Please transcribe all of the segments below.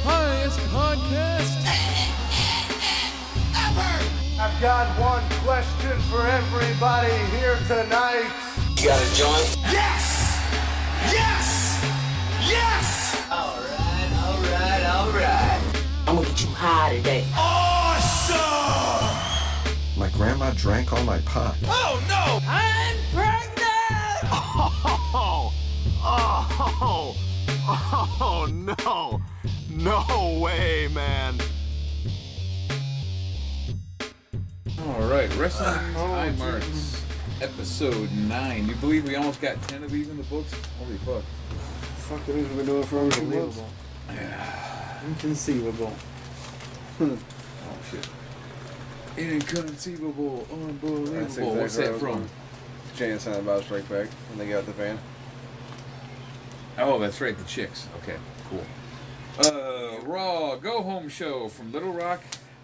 highest podcast ever. I've got one question for everybody here tonight. You got a joint? Yes! Yes! Yes! Alright. I'm gonna get you high today. Awesome! My grandma drank all my pot. Oh no! I'm pregnant! Oh no! No way, man. Alright, Wrestling Time Marks, episode 9. You believe we almost got 10 of these in the books? Holy fuck. Fuck, it is we've been doing for over 2 months. Inconceivable. Oh shit. Inconceivable, unbelievable. That's exactly What's that what from? Jay and Silent Bob Strike Back when they got out the van. Oh, that's right, the Chicks. Okay, cool. Raw Go Home Show from Little Rock,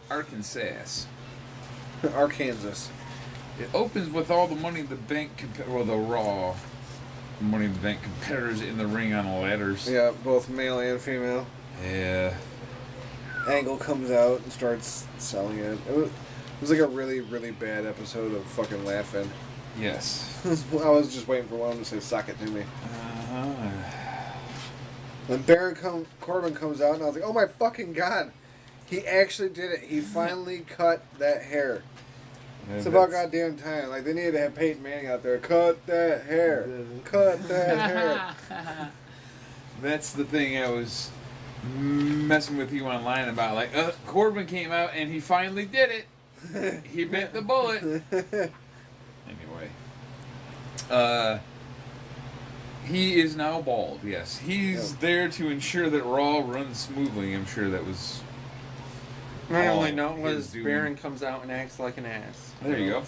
Arkansas. Arkansas. It opens with all the Money in the Bank, the Raw Money in the Bank competitors in the ring on ladders. Yeah, both male and female. Yeah. Angle comes out and starts selling it. It was like a really, really bad episode of fucking laughing. Yes. I was just waiting for one of them to say, "Suck it to me." Uh-huh. When Baron Corbin comes out, and I was like, "Oh my fucking god, he actually did it! He finally cut that hair." It's about goddamn time. Like, they needed to have Peyton Manning out there. Cut that hair. Cut that hair. That's the thing I was messing with you online about. Like, Corbin came out and he finally did it. He bit the bullet. Anyway. He is now bald, yes. He's there to ensure that Raw runs smoothly. I'm sure that was... My only note was doing. Baron comes out and acts like an ass. There you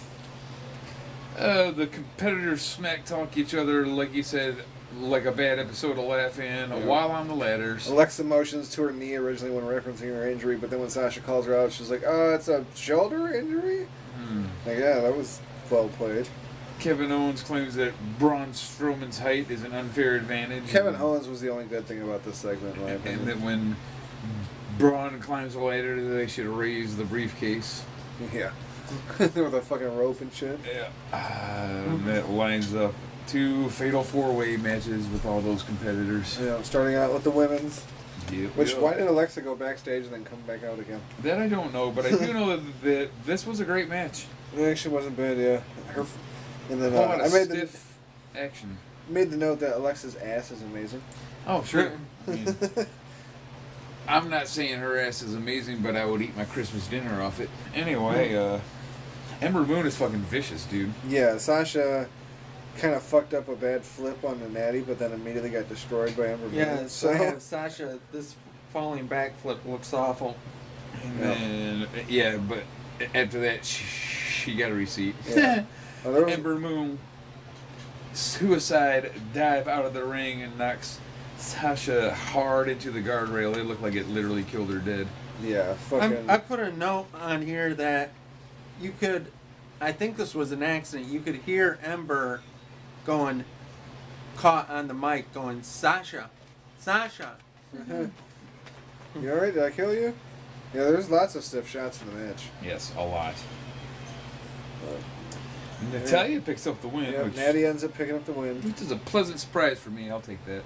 go. The competitors smack talk each other, like you said, like a bad episode of Laugh-In, while on the ladders. Alexa motions to her knee originally when referencing her injury, but then when Sasha calls her out, she's like, "Oh, it's a shoulder injury?" Like, yeah, that was well played. Kevin Owens claims that Braun Strowman's height is an unfair advantage. Kevin Owens was the only good thing about this segment, in my opinion. And that when Braun climbs the ladder, they should raise the briefcase. Yeah. With a fucking rope and shit. Yeah. And that lines up 2 fatal 4-way matches with all those competitors. Yeah, starting out with the women's. Yep, Why did Alexa go backstage and then come back out again? That I don't know, but I do know that this was a great match. It actually wasn't bad, yeah. And then I made stiff action. Made the note that Alexa's ass is amazing. Oh, sure. I mean, I'm not saying her ass is amazing, but I would eat my Christmas dinner off it. Anyway, Ember Moon is fucking vicious, dude. Yeah, Sasha kind of fucked up a bad flip on the Natty, but then immediately got destroyed by Ember Moon. Yeah, so Sasha, this falling back flip looks awful. And then, but after that, she got a receipt. Yeah. Ember Moon, suicide dive out of the ring and knocks Sasha hard into the guardrail. It looked like it literally killed her dead. Yeah, fucking... I put a note on here that you could, I think this was an accident, you could hear Ember going, caught on the mic, going, "Sasha, Sasha." You alright? Did I kill you? Yeah, there's lots of stiff shots in the match. Yes, a lot. Natalia picks up the win. Yeah, Natty ends up picking up the win. Which is a pleasant surprise for me. I'll take that.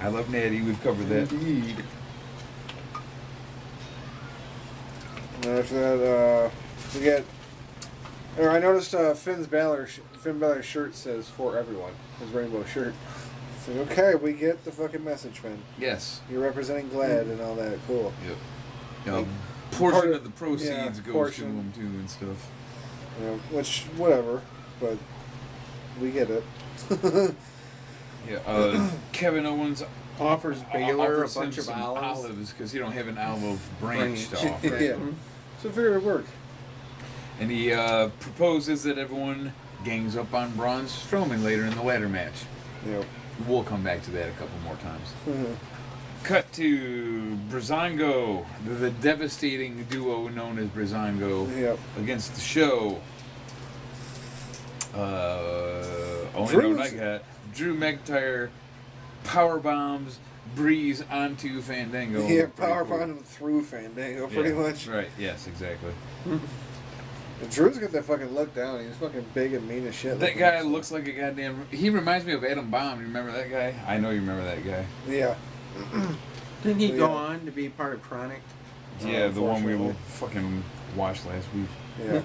I love Natty. We've covered that. Indeed. And after that, we get... Or I noticed Finn Balor's shirt says "For Everyone." His rainbow shirt. So, okay, we get the fucking message, Finn. Yes. You're representing GLAAD and all that. Cool. Yep. Like, portion of the proceeds goes to him, too, and stuff. Which, whatever, but we get it. Kevin Owens offers Baylor a bunch of olives because he don't have an olive branch to offer. Yeah. So I figured it'd work. And he proposes that everyone gangs up on Braun Strowman later in the ladder match. Yep. We'll come back to that a couple more times. Mm-hmm. Cut to Breezango, the devastating duo known as Breezango, against the Show. Only note I got: Drew McIntyre power bombs breeze onto Fandango. Yeah, Pretty power cool. pound him through Fandango, pretty Yeah, much. Right, yes, exactly. And Drew's got that fucking look down. He's fucking big and mean as shit. That guy looks like a goddamn... He reminds me of Adam Bomb. You remember that guy? I know you remember that guy. Yeah. Didn't he Yeah. go on to be part of Chronic? Yeah, the one we unfortunately. fucking watched last week. Yeah.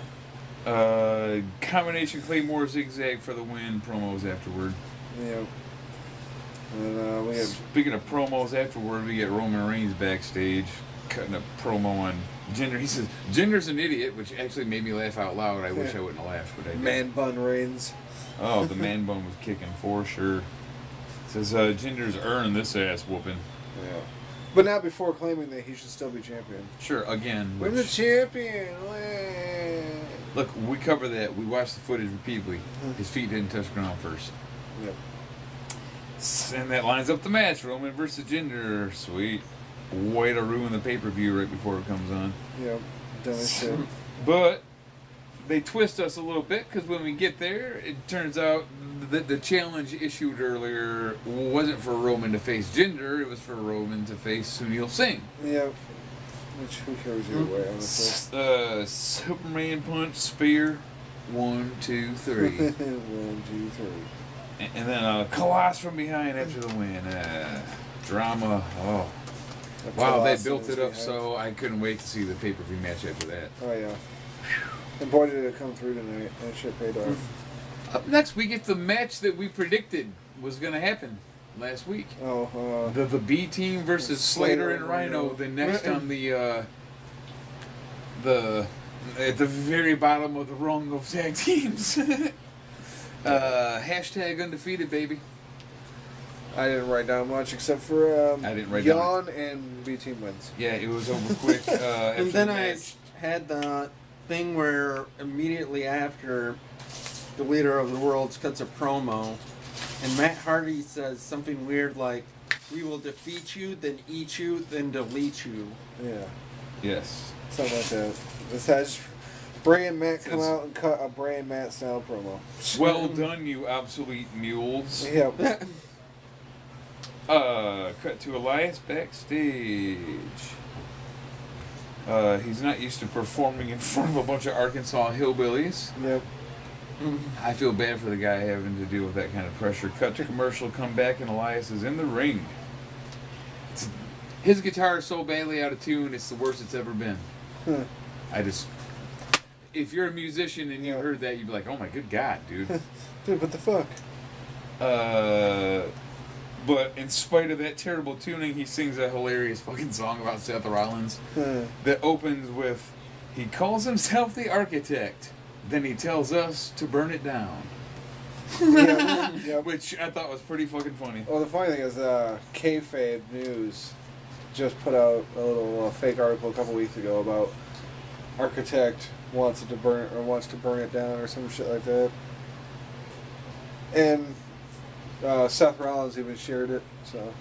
Combination Claymore Zigzag for the win. Promos afterward. Yeah. And we had Speaking of promos afterward, we get Roman Reigns backstage cutting a promo on Jinder. He says, Jinder's an idiot, which actually made me laugh out loud. I wish I wouldn't have laughed, but I did. man bun Reigns. Oh, the man bun was kicking for sure. Says, Jinder's earned this ass whooping. Yeah. But not before claiming that he should still be champion. Sure, again. I'm the Which, champion. look, we cover that. We watched the footage repeatedly. His feet didn't touch the ground first. Yep. And that lines up the match. Roman versus Jinder. Sweet. Way to ruin the pay-per-view right before it comes on. Yep. Dumb as shit. But they twist us a little bit because when we get there, it turns out that the challenge issued earlier wasn't for Roman to face Jinder. It was for Roman to face Sunil Singh. Yep. Which, who cares either way, honestly. Superman punch, spear. 1, 2, 3. 1, 2, 3. And then a Colossus from behind after the win. Drama. Oh. Wow, they built it up so I couldn't wait to see the pay-per-view match after that. Oh, yeah. And boy, did it come through tonight. That shit paid off. Up next, we get the match that we predicted was going to happen last week. Oh, The B team versus Slater and Rhino. The next on the at the very bottom of the rung of tag teams. Hashtag undefeated, baby. I didn't write down much except for I didn't write Yawn and B team wins. Yeah, it was over quick. After And then the I match. had the thing where immediately after the leader of the world cuts a promo, and Matt Hardy says something weird like, "We will defeat you, then eat you, then delete you." Yeah. Yes. Something like that. This has Bray and Matt come Says- out and cut a Bray and Matt style promo. Well done, you obsolete mules. Yep. Cut to Elias backstage. He's not used to performing in front of a bunch of Arkansas hillbillies. Yep. I feel bad for the guy having to deal with that kind of pressure. Cut to commercial, come back, and Elias is in the ring. His guitar is so badly out of tune, it's the worst it's ever been. Huh. If you're a musician and you Yeah. heard that, you'd be like, oh my good God, dude. Dude, what the fuck? But in spite of that terrible tuning, he sings a hilarious fucking song about Seth Rollins Huh. that opens with, he calls himself the architect, then he tells us to burn it down. Yep. Yep. Which I thought was pretty fucking funny. Well, the funny thing is, Kayfabe News just put out a little fake article a couple weeks ago about architect wants to burn it down or some shit like that. And Seth Rollins even shared it. So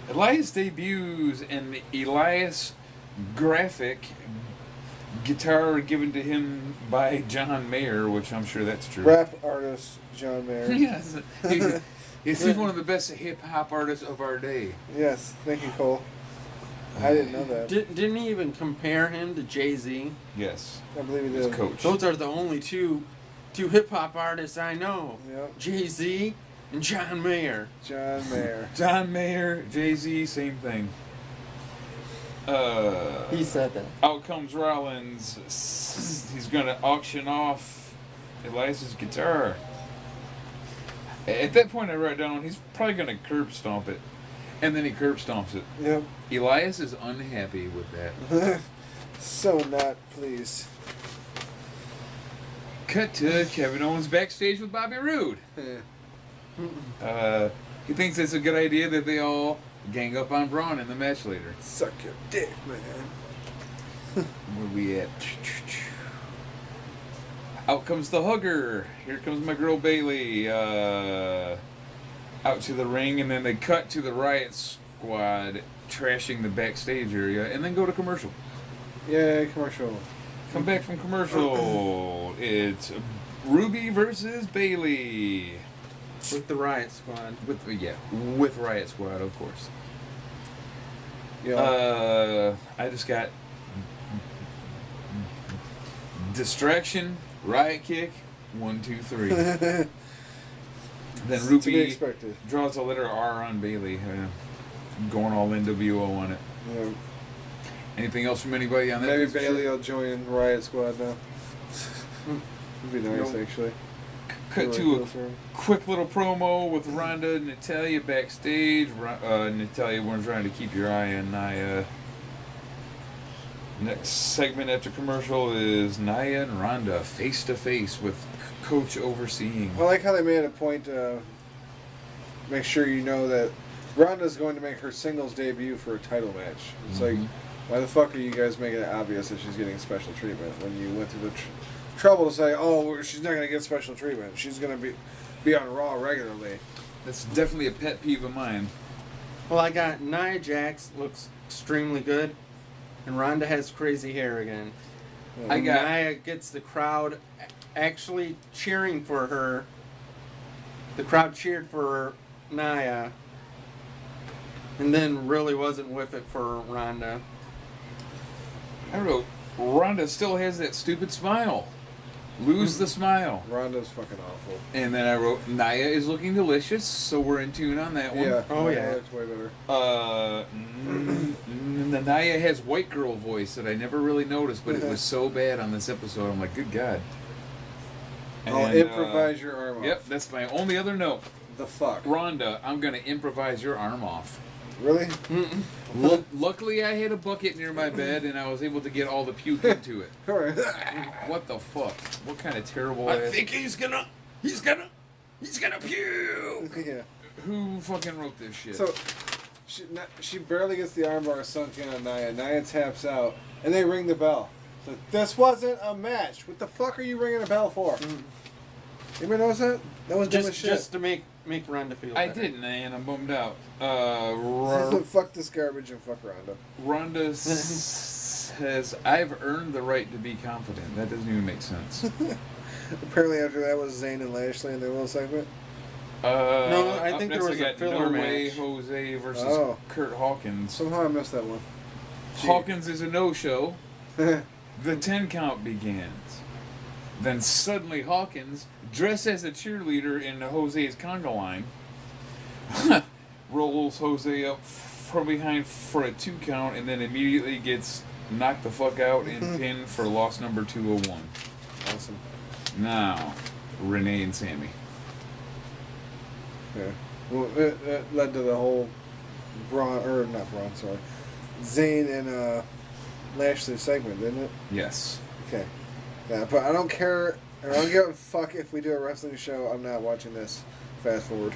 Elias debuts an Elias graphic guitar given to him by John Mayer, which I'm sure that's true. rap artist John Mayer. Yes. He's one of the best hip hop artists of our day. Yes, thank you, Cole. I didn't know that. Didn't he even compare him to Jay-Z? Yes. I believe he His did. coach. Those are the only two hip hop artists I know. Yep. Jay-Z and John Mayer. John Mayer. John Mayer, Jay-Z, same thing. He said that. Out comes Rollins. He's going to auction off Elias's guitar. At that point, I wrote down, he's probably going to curb stomp it. And then he curb stomps it. Yep. Elias is unhappy with that. So not pleased. Cut to Kevin Owens backstage with Bobby Roode. He thinks it's a good idea that they all gang up on Braun in the match later. Suck your dick, man. Where we at? Out comes the hugger. Here comes my girl Bailey. Out to the ring, and then they cut to the Riot Squad trashing the backstage area, and then go to commercial. Yay, commercial. Come back from commercial. It's Ruby versus Bailey. With the Riot Squad. With Riot Squad, of course. Yeah. I just got distraction, riot kick, 1, 2, 3. Then To be Ruby expected. draws a letter R on Bailey, going all NWO on it. Yeah. Anything else from anybody on that? Maybe piece of Bailey shit? will join Riot Squad now. It'd be nice, Nope. actually. Cut Really to cool a for him. quick little promo with Rhonda and Natalia backstage. Natalia was trying to keep your eye on Nia. Next segment after commercial is Nia and Rhonda face to face with Coach overseeing. I like how they made a point to make sure you know that Ronda's going to make her singles debut for a title match. It's like, why the fuck are you guys making it obvious that she's getting special treatment when you went through the trouble to say, oh, she's not going to get special treatment. She's going to be on Raw regularly. That's definitely a pet peeve of mine. Well, I got Nia Jax looks extremely good, and Ronda has crazy hair again. I got- Nia gets the crowd actually cheering for her. The crowd cheered for Nia, and then really wasn't with it for Ronda. I wrote, Rhonda still has that stupid smile. Lose the smile. Ronda's fucking awful. And then I wrote, Nia is looking delicious, so we're in tune on that one. Yeah. Oh, Nia yeah. looks way better. Nia has white girl voice that I never really noticed, but it was so bad on this episode. I'm like, good God. I'll And, improvise your arm off. Yep, that's my only other note. The fuck? Rhonda, I'm going to improvise your arm off. Really? Luckily, I had a bucket near my bed, and I was able to get all the puke into it. Alright. What the fuck? What kind of terrible ass... he's gonna puke. Yeah. Who fucking wrote this shit? So, she barely gets the armbar sunk in on Nia. Nia taps out, and they ring the bell. So, this wasn't a match. What the fuck are you ringing a bell for? Anybody notice that? That was dumb as shit. Just to make Ronda feel I better. didn't, and I'm bummed out. Fuck this garbage and fuck Ronda. Rhonda says, I've earned the right to be confident. That doesn't even make sense. Apparently after that was Zayn and Lashley in their little segment. No, I up think next there was I a got filler No Way match. Jose versus Oh. Kurt Hawkins. Somehow I missed that one. Hawkins is a no-show. The 10 count begins. Then suddenly Hawkins, dressed as a cheerleader in Jose's conga line, rolls Jose up from behind for a 2 count and then immediately gets knocked the fuck out and pinned for loss number 201. Awesome. Now, Renee and Sammy. Yeah. Well, it led to the whole Zayn and Lashley segment, didn't it? Yes. Okay. Yeah, but I don't care. I don't give a fuck if we do a wrestling show. I'm not watching this. Fast forward.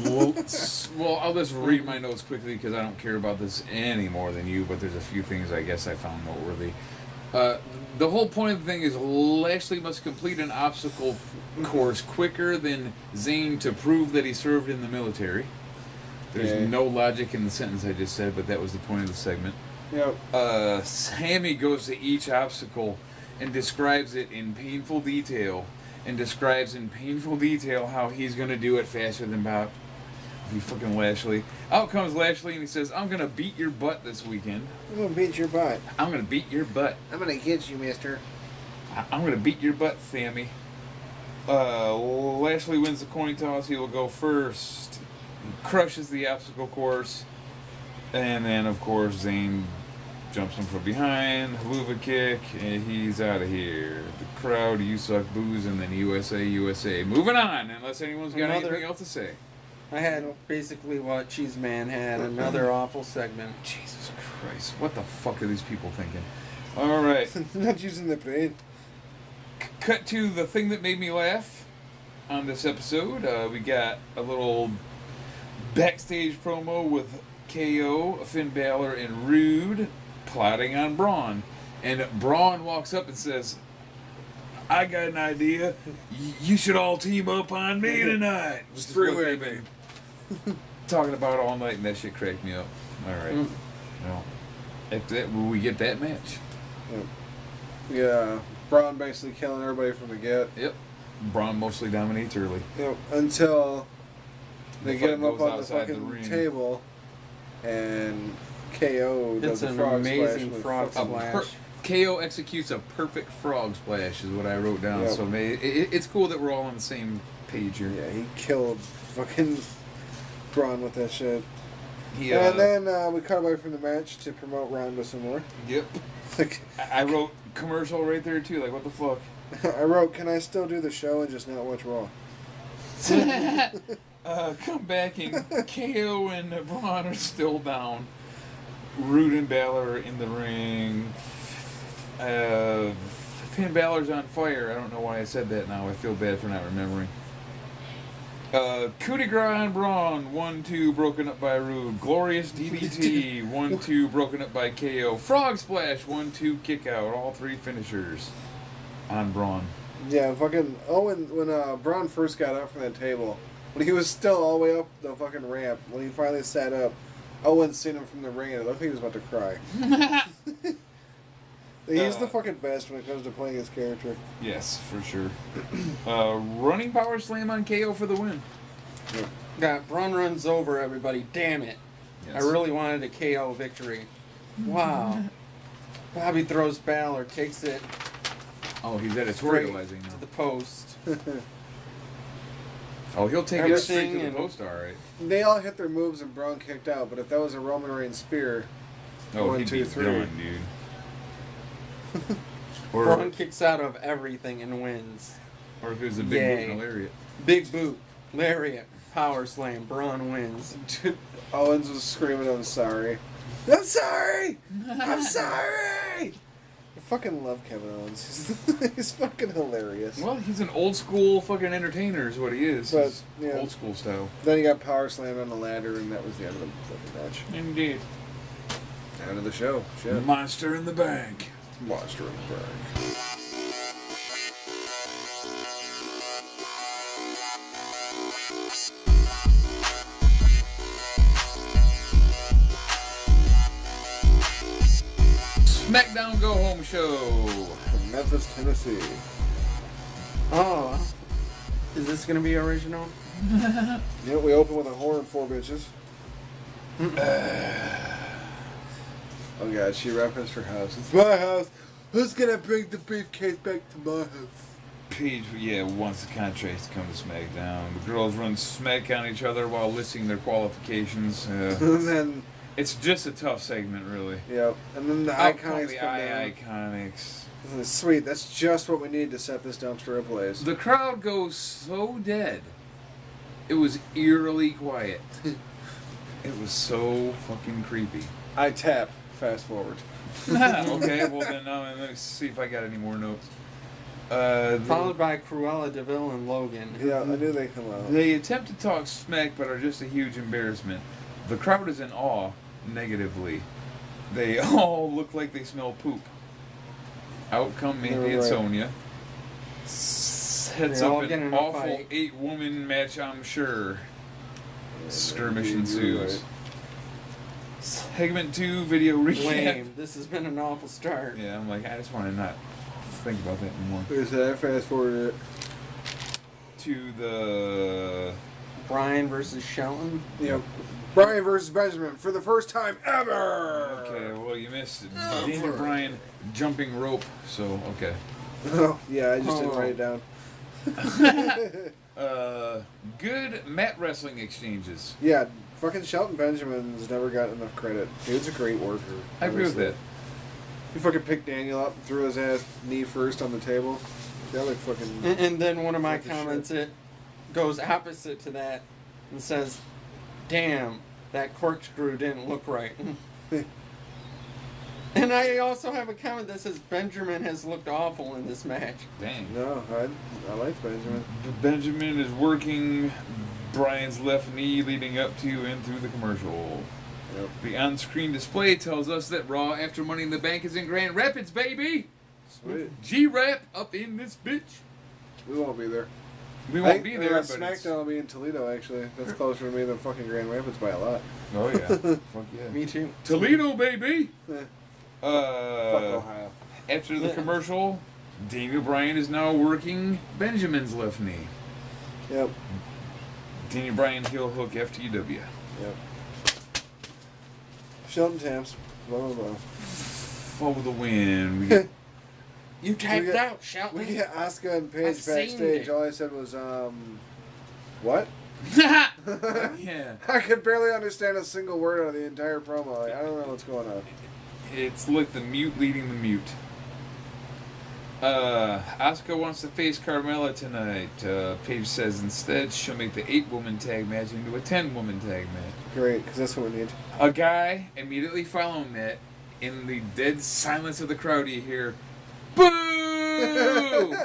Well, I'll just read my notes quickly because I don't care about this any more than you, but there's a few things I guess I found noteworthy. The whole point of the thing is Lashley must complete an obstacle course quicker than Zayn to prove that he served in the military. There's Okay. no logic in the sentence I just said, but that was the point of the segment. Yep. Sammy goes to each obstacle and describes it in painful detail, and describes in painful detail how he's going to do it faster than about you fucking Lashley. Out comes Lashley and he says, I'm going to beat your butt this weekend. I'm gonna beat your butt. I'm going to beat your butt. I'm gonna get you, mister. I'm going to beat your butt, Sammy. Lashley wins the coin toss. He will go first. He crushes the obstacle course. And then, of course, Zayn jumps him from behind. Haluva kick. And he's out of here. The crowd, you suck, boos, and then USA, USA. Moving on, unless anyone's got anything else to say. I had basically what Cheez Man had, another awful segment. Jesus Christ. What the fuck are these people thinking? All right. Not using the brain. Cut to the thing that made me laugh on this episode. We got a little backstage promo with KO, Finn Balor, and Rude plotting on Braun. And Braun walks up and says, I got an idea. You should all team up on me tonight. Which is what they've been talking about all night, and that shit cracked me up. All right. Well, if that, will we get that match? Yeah. Braun basically killing everybody from the get. Yep. Braun mostly dominates early. Yep. Until They The get fight him up goes on the outside fucking ring. table, and KO does It's a an frog amazing splash. frog fucking- splash. KO executes a perfect frog splash, is what I wrote down. Yep. So it's cool that we're all on the same page here. Yeah, he killed fucking Braun with that shit. He, And then we cut away from the match to promote Ronda some more. Yep. Like, I wrote commercial right there too. Like, what the fuck? I wrote, "Can I still do the show and just not watch Raw?" Come back and KO and Braun are still down. Rude and Balor are in the ring. Finn Balor's on fire. I don't know why I said that now. I feel bad for not remembering. Coup de grace on Braun. 1-2 broken up by Rude. Glorious DDT. 1-2 broken up by KO. Frog splash. 1-2 kick out. All three finishers on Braun. Yeah, fucking Owen, when Braun first got up from that table, when he was still all the way up the fucking ramp, when he finally sat up, Owen seen him from the ring and it looked like he was about to cry. He's the fucking best when it comes to playing his character. Yes, for sure. Running power slam on KO for the win. Yeah. Got Braun runs over everybody. Damn it. Yes. I really wanted a KO victory. Wow. Bobby throws Balor, kicks it Oh, he's straight editorializing to now. the post. Oh, he'll take it Everything straight to the and- post, all right. They all hit their moves and Braun kicked out, but if that was a Roman Reigns spear, Oh, 1, he'd 2, be 3. done, dude. or Braun kicks out of everything and wins. if it was a big Yay. boot and a lariat. Big boot, lariat, power slam. Braun wins. Dude, Owens was screaming, "I'm sorry. I'm sorry! I'm sorry!" I fucking love Kevin Owens. He's fucking hilarious. Well, he's an old school fucking entertainer is what he is. But, He's yeah. old school style. Then he got power slammed on the ladder, and that was the end of the fucking match. Indeed. End of the show. Shit. Monster in the bank. Monster in the Bank. Smackdown Go Home Show. From Memphis, Tennessee. Oh, is this gonna be original? Yeah, we open with a whore and 4 bitches. Oh god, she referenced her house. It's my house. Who's gonna bring the briefcase back to my house? Paige, wants the contracts to come to SmackDown. The girls run smack on each other while listing their qualifications. And then, It's just a tough segment, really. yep. And then the Out come iconics the come down. Iconics. Sweet, that's just what we need to set this dumpster ablaze. The crowd goes so dead. It was eerily quiet. It was so fucking creepy. I tap, fast forward. Okay, well then now let me see if I got any more notes. Followed by Cruella DeVille and Logan. Yeah, I knew they'd come out. They attempt to talk smack but are just a huge embarrassment. The crowd is in awe, negatively. They all look like they smell poop. Out come Mandy You're and right. Sonya. Sets They all up get in an a awful fight. 8-woman match, I'm sure. Skirmish You're ensues. right. Segment 2 video recap. Lame. This has been an awful start. Yeah, I'm like, I just want to not think about that anymore. Like I said, I fast forwarded it. To the... Bryan versus Shelton. Yep. Bryan versus Benjamin for the first time ever! Okay, well, you missed it. Daniel Bryan jumping rope, so, okay. Oh, yeah, I just didn't write it down. Good mat wrestling exchanges. Yeah, fucking Shelton Benjamin's never got enough credit. Dude's a great worker. I agree with honestly. that. He fucking picked Daniel up and threw his ass knee first on the table. That like fucking... And then one of my Fuck the comments, shit. it goes opposite to that and says, "Damn, that corkscrew didn't look right." And I also have a comment that says Benjamin has looked awful in this match. Dang. No, I like Benjamin. Benjamin is working Bryan's left knee leading up to and through the commercial. Yep. The on-screen display tells us that Raw after Money in the Bank is in Grand Rapids, baby! Sweet. G-Rap up in this bitch. We won't be there. We I won't think, be there, but SmackDown will be in Toledo, actually. That's closer to me than fucking Grand Rapids by a lot. Oh, yeah. Fuck yeah. Me too. Toledo, baby! Eh, fuck Ohio. After the Yeah. commercial, Daniel Bryan is now working Benjamin's left knee. Yep. Daniel Bryan heel hook FTW. Yep. Shelton Tamps. Blah, blah, blah. For the win. We get, You tapped We get- out, Shelton. We get Asuka and I've Paige seen backstage. it. All I said was, what? yeah. I could barely understand a single word out of the entire promo. Like, I don't know what's going on. It's like the mute leading the mute. Asuka wants to face Carmella tonight. Paige says instead she'll make the 8-woman tag match into a 10-woman tag match. Great, because that's what we need. A guy immediately following that, in the dead silence of the crowd, you hear, "Boo!"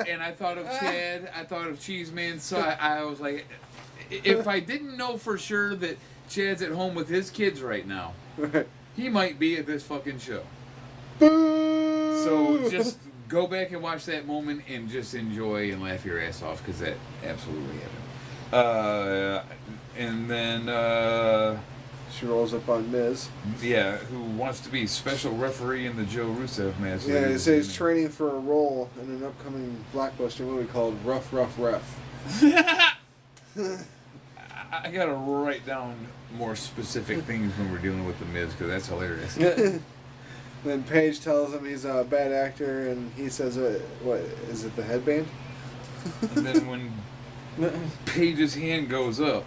And I thought of Chad. I thought of Cheez Man. So I was like, if I didn't know for sure that Chad's at home with his kids right now, he might be at this fucking show. Boo! So just go back and watch that moment and just enjoy and laugh your ass off because that absolutely happened. And then, She rolls up on Miz. yeah, who wants to be special referee in the Joe Rusev match? Yeah, he says he's training for a role in an upcoming blockbuster movie called Rough Rough Ref. I gotta write down more specific things when we're dealing with the Miz because that's hilarious. Then Paige tells him he's a bad actor, and he says, "What is it? The headband?" And then when Paige's hand goes up,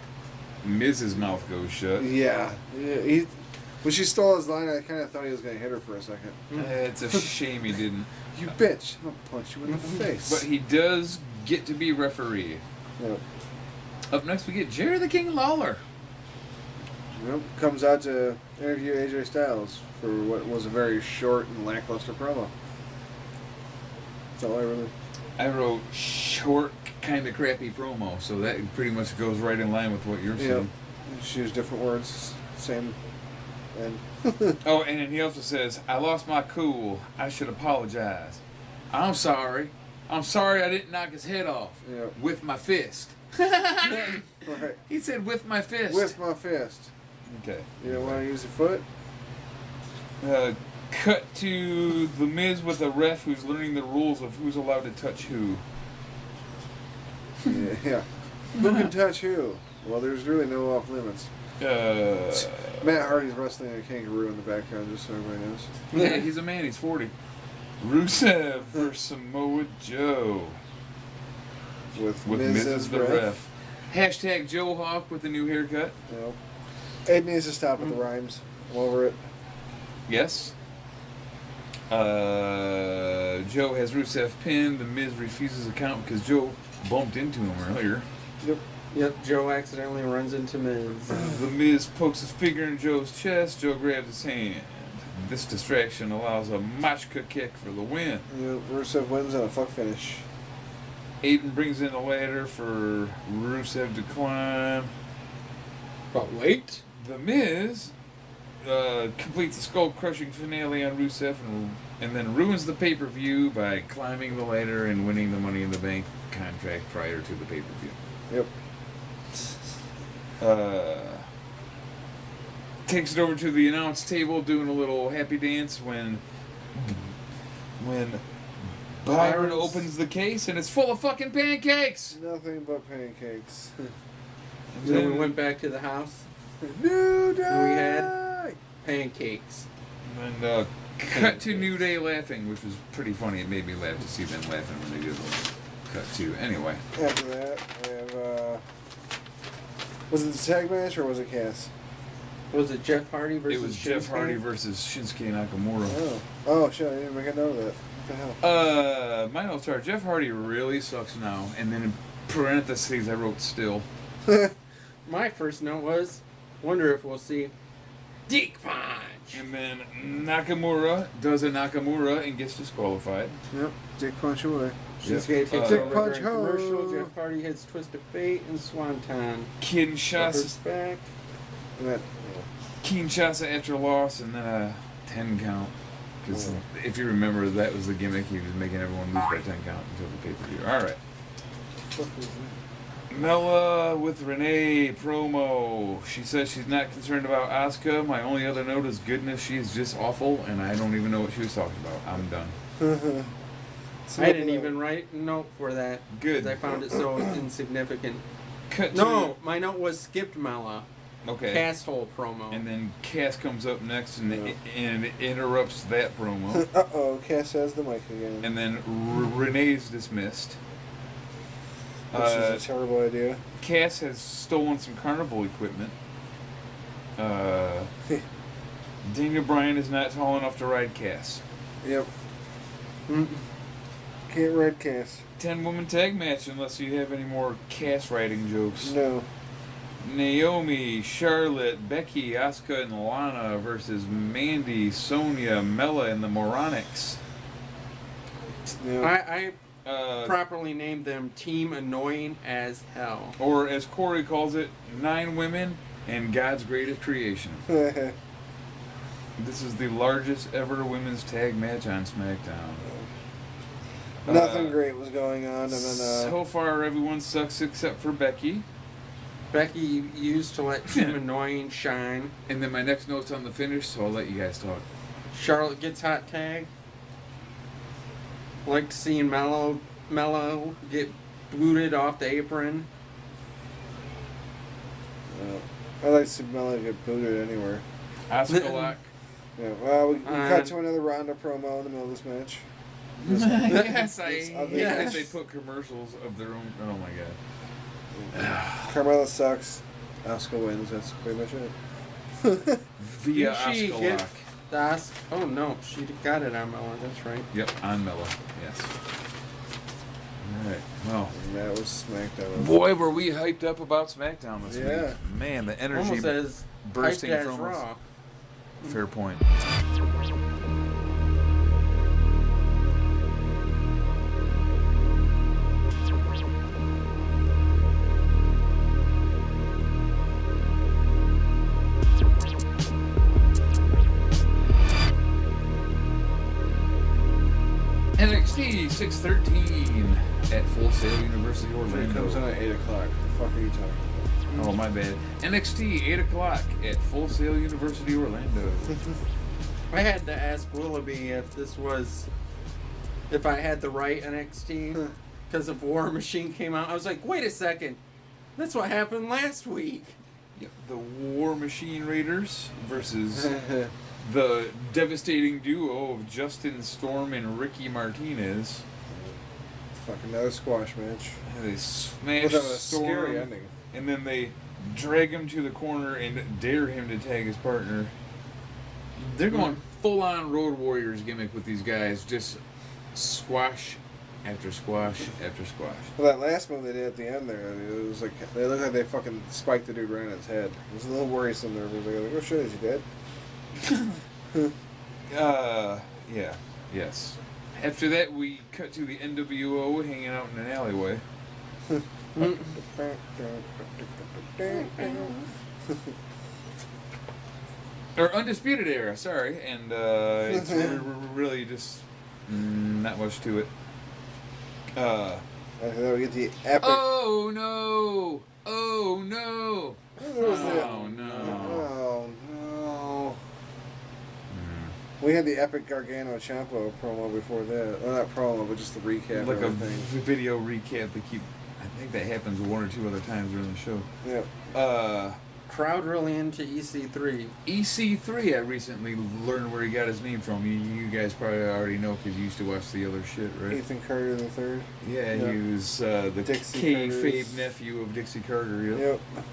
Miz's mouth goes shut. Yeah. When she stole his line, I kind of thought he was going to hit her for a second. It's a shame he didn't. You bitch! I'm gonna punch you in the face. But he does get to be referee. Yep. Up next, we get Jerry the King Lawler. Yep. Comes out to interview AJ Styles for what was a very short and lackluster promo. That's all I really. I wrote short, kind of crappy promo, so that pretty much goes right in line with what you're Yeah. saying. She used different words, same. And Oh, and then he also says, "I lost my cool. I should apologize. I'm sorry. I'm sorry I didn't knock his head off Yeah. with my fist." right. He said, "With my fist." With my fist. Okay. You don't want to use your foot? Cut to the Miz with a ref who's learning the rules of who's allowed to touch who. Yeah. Who can touch who? Well, there's really no off limits. Matt Hardy's wrestling a kangaroo in the background, just so everybody knows. Yeah, he's a man. He's 40. Rusev versus Samoa Joe With Miz Miz as the ref. Hashtag Joe Hawk with the new haircut. You know. Ed needs to stop with the rhymes. I'm over it. Yes. Joe has Rusev pinned. The Miz refuses to count because Joe bumped into him earlier. Yep, Joe accidentally runs into Miz. The Miz pokes his finger in Joe's chest. Joe grabs his hand. This distraction allows a Machka kick for the win. Rusev wins on a fuck finish. Aiden brings in a ladder for Rusev to climb. But wait. The Miz completes the skull-crushing finale on Rusev and then ruins the pay-per-view by climbing the ladder and winning the Money in the Bank contract prior to the pay-per-view. Yep. Takes it over to the announce table doing a little happy dance when Byron opens the case and it's full of fucking pancakes. Nothing but pancakes. And Then we then, went back to the house. New Day! And we had pancakes. and cut to New Day laughing, which was pretty funny. It made me laugh to see them laughing when they did the cut to. Anyway. After that, we have, was it the tag match or was it Cass? Was it Jeff Hardy versus It was Jeff Shinsuke? Hardy versus Shinsuke Nakamura. Oh shit, I didn't make a note of that. What the hell? My notes are Jeff Hardy really sucks now, and then in parentheses I wrote still. My first note was, wonder if we'll see Dick Punch. And then Nakamura does a Nakamura and gets disqualified. Yep, Dick Punch away. Shinsuke takes Dick over Punch during commercial. ho. Jeff Hardy hits Twist of Fate and Swanton. Kinshasa back. And that, Kinshasa after loss, and then a 10 count. Because if you remember, that was the gimmick. He was making everyone lose by 10 count until the pay-per-view. All right. Mella with Renee promo. She says she's not concerned about Asuka. My only other note is goodness, she's just awful, and I don't even know what she was talking about. I'm done. I didn't even write a note for that. Good. Because I found it so insignificant. Cut No, my note was skipped Mella. to... Okay. Casshole promo. And then Cass comes up next and and interrupts that promo. Uh-oh, Cass has the mic again. And then Renee's dismissed. Which is a terrible idea. Cass has stolen some carnival equipment. Daniel Bryan is not tall enough to ride Cass. Yep. Can't ride Cass. 10-woman tag match unless you have any more Cass riding jokes. No. Naomi, Charlotte, Becky, Asuka, and Lana versus Mandy, Sonya, Mella, and the Moronics. Yeah. I properly named them Team Annoying as Hell. Or as Corey calls it, 9 women and God's greatest creation. This is the largest ever women's tag match on SmackDown. Nothing great was going on, and then so far everyone sucks except for Becky. Becky used to let Team Annoying shine. And then my next note's on the finish, so I'll let you guys talk. Charlotte gets hot tag. Liked seeing Mello get booted off the apron. I like to see Melody get booted anywhere. Asuka lock. Yeah, well, we cut to another Ronda promo in the middle of this match. Yes, Yes. they put commercials of their own. Oh my god. Carmella sucks. Asuka wins. That's pretty much it. Via Did she Asuka get lock. Oh no, she got it on Mella. That's right. Yep, on Mella. Yes. Alright, well. And that was SmackDown. Boy, were we hyped up about SmackDown this Yeah. week. Man, the energy Almost as bursting hyped as from Raw. us. Fair point. NXT 613 at Full Sail University It Orlando. comes on at 8 o'clock. The fuck are you talking about? Oh, my bad. NXT 8 o'clock at Full Sail University Orlando. I had to ask Willoughby if I had the right NXT because if War Machine came out. I was like, wait a second, that's what happened last week. Yep, the War Machine Raiders versus the devastating duo of Justin Storm and Ricky Martinez. Fucking another squash match. And they smash With a Storm, scary ending. and then they drag him to the corner and dare him to tag his partner. They're going full-on Road Warriors gimmick with these guys, just squash after squash after squash. Well, that last move they did at the end there, it was like, they looked like they fucking spiked the dude right in his head. It was a little worrisome there. Everybody was like, oh shit, is he dead? Yeah, yes. After that, we cut to the NWO hanging out in an alleyway. Or Undisputed Era, sorry. And it's really just not much to it. And then we get the epic. Oh no! Oh no! Oh no! Oh no. We had the epic Gargano Ciampa promo before that. Well, not promo, but just the recap. Like a of everything. video recap. They keep. I think that happens one or two other times during the show. Yeah. Crowd really into EC3. EC3, I recently learned where he got his name from. You guys probably already know because you used to watch the other shit, right? Ethan Carter the third. Yeah, he was the Dixie kayfabe Carter's- nephew of Dixie Carter. Yep. Yep.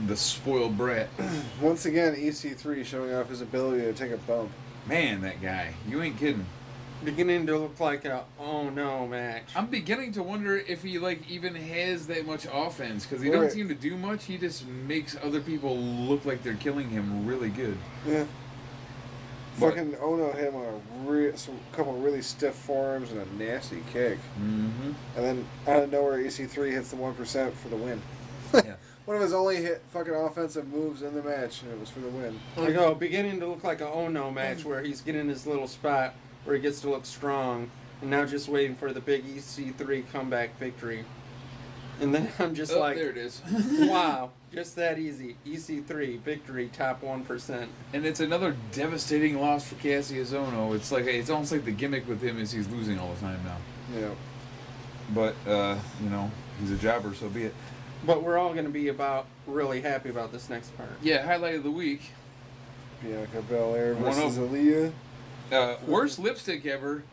The spoiled brat. Once again, EC3 showing off his ability to take a bump. Man, that guy. You ain't kidding. Beginning to look like a oh no match. I'm beginning to wonder if he even has that much offense because he doesn't seem to do much. He just makes other people look like they're killing him really good. Yeah. But- Fucking Ono hit him on a couple of really stiff forearms and a nasty kick. Mm-hmm. And then out of nowhere, EC3 hits the 1% for the win. Yeah. One of his only fucking offensive moves in the match, and it was for the win. I go beginning to look like a oh no match where he's getting his little spot where he gets to look strong, and now just waiting for the big EC3 comeback victory. And then I'm just like, there it is. wow, just that easy. EC3 victory, top 1%. And it's another devastating loss for Cassius Ohno. It's almost like the gimmick with him is he's losing all the time now. Yeah. But he's a jobber, so be it. But we're all going to be really happy about this next part. Yeah, highlight of the week. Bianca Belair One versus of- Aaliyah. Worst lipstick ever.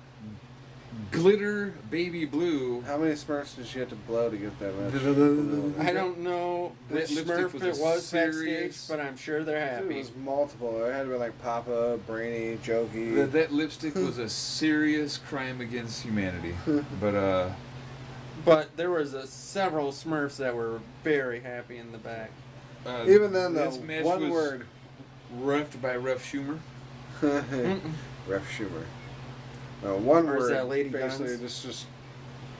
Glitter baby blue. How many Smurfs did she have to blow to get that match? I don't know which That lipstick Smurf was it a was serious- backstage, but I'm sure they're Dude, it happy. was multiple. It had to be like Papa, Brainy, Jokey. That lipstick was a serious crime against humanity. But But there was several Smurfs that were very happy in the back. Even then, though, this match one was word. Refed by Ref Schumer. Ref Schumer. One Or is word. that Lady basically, Guns? just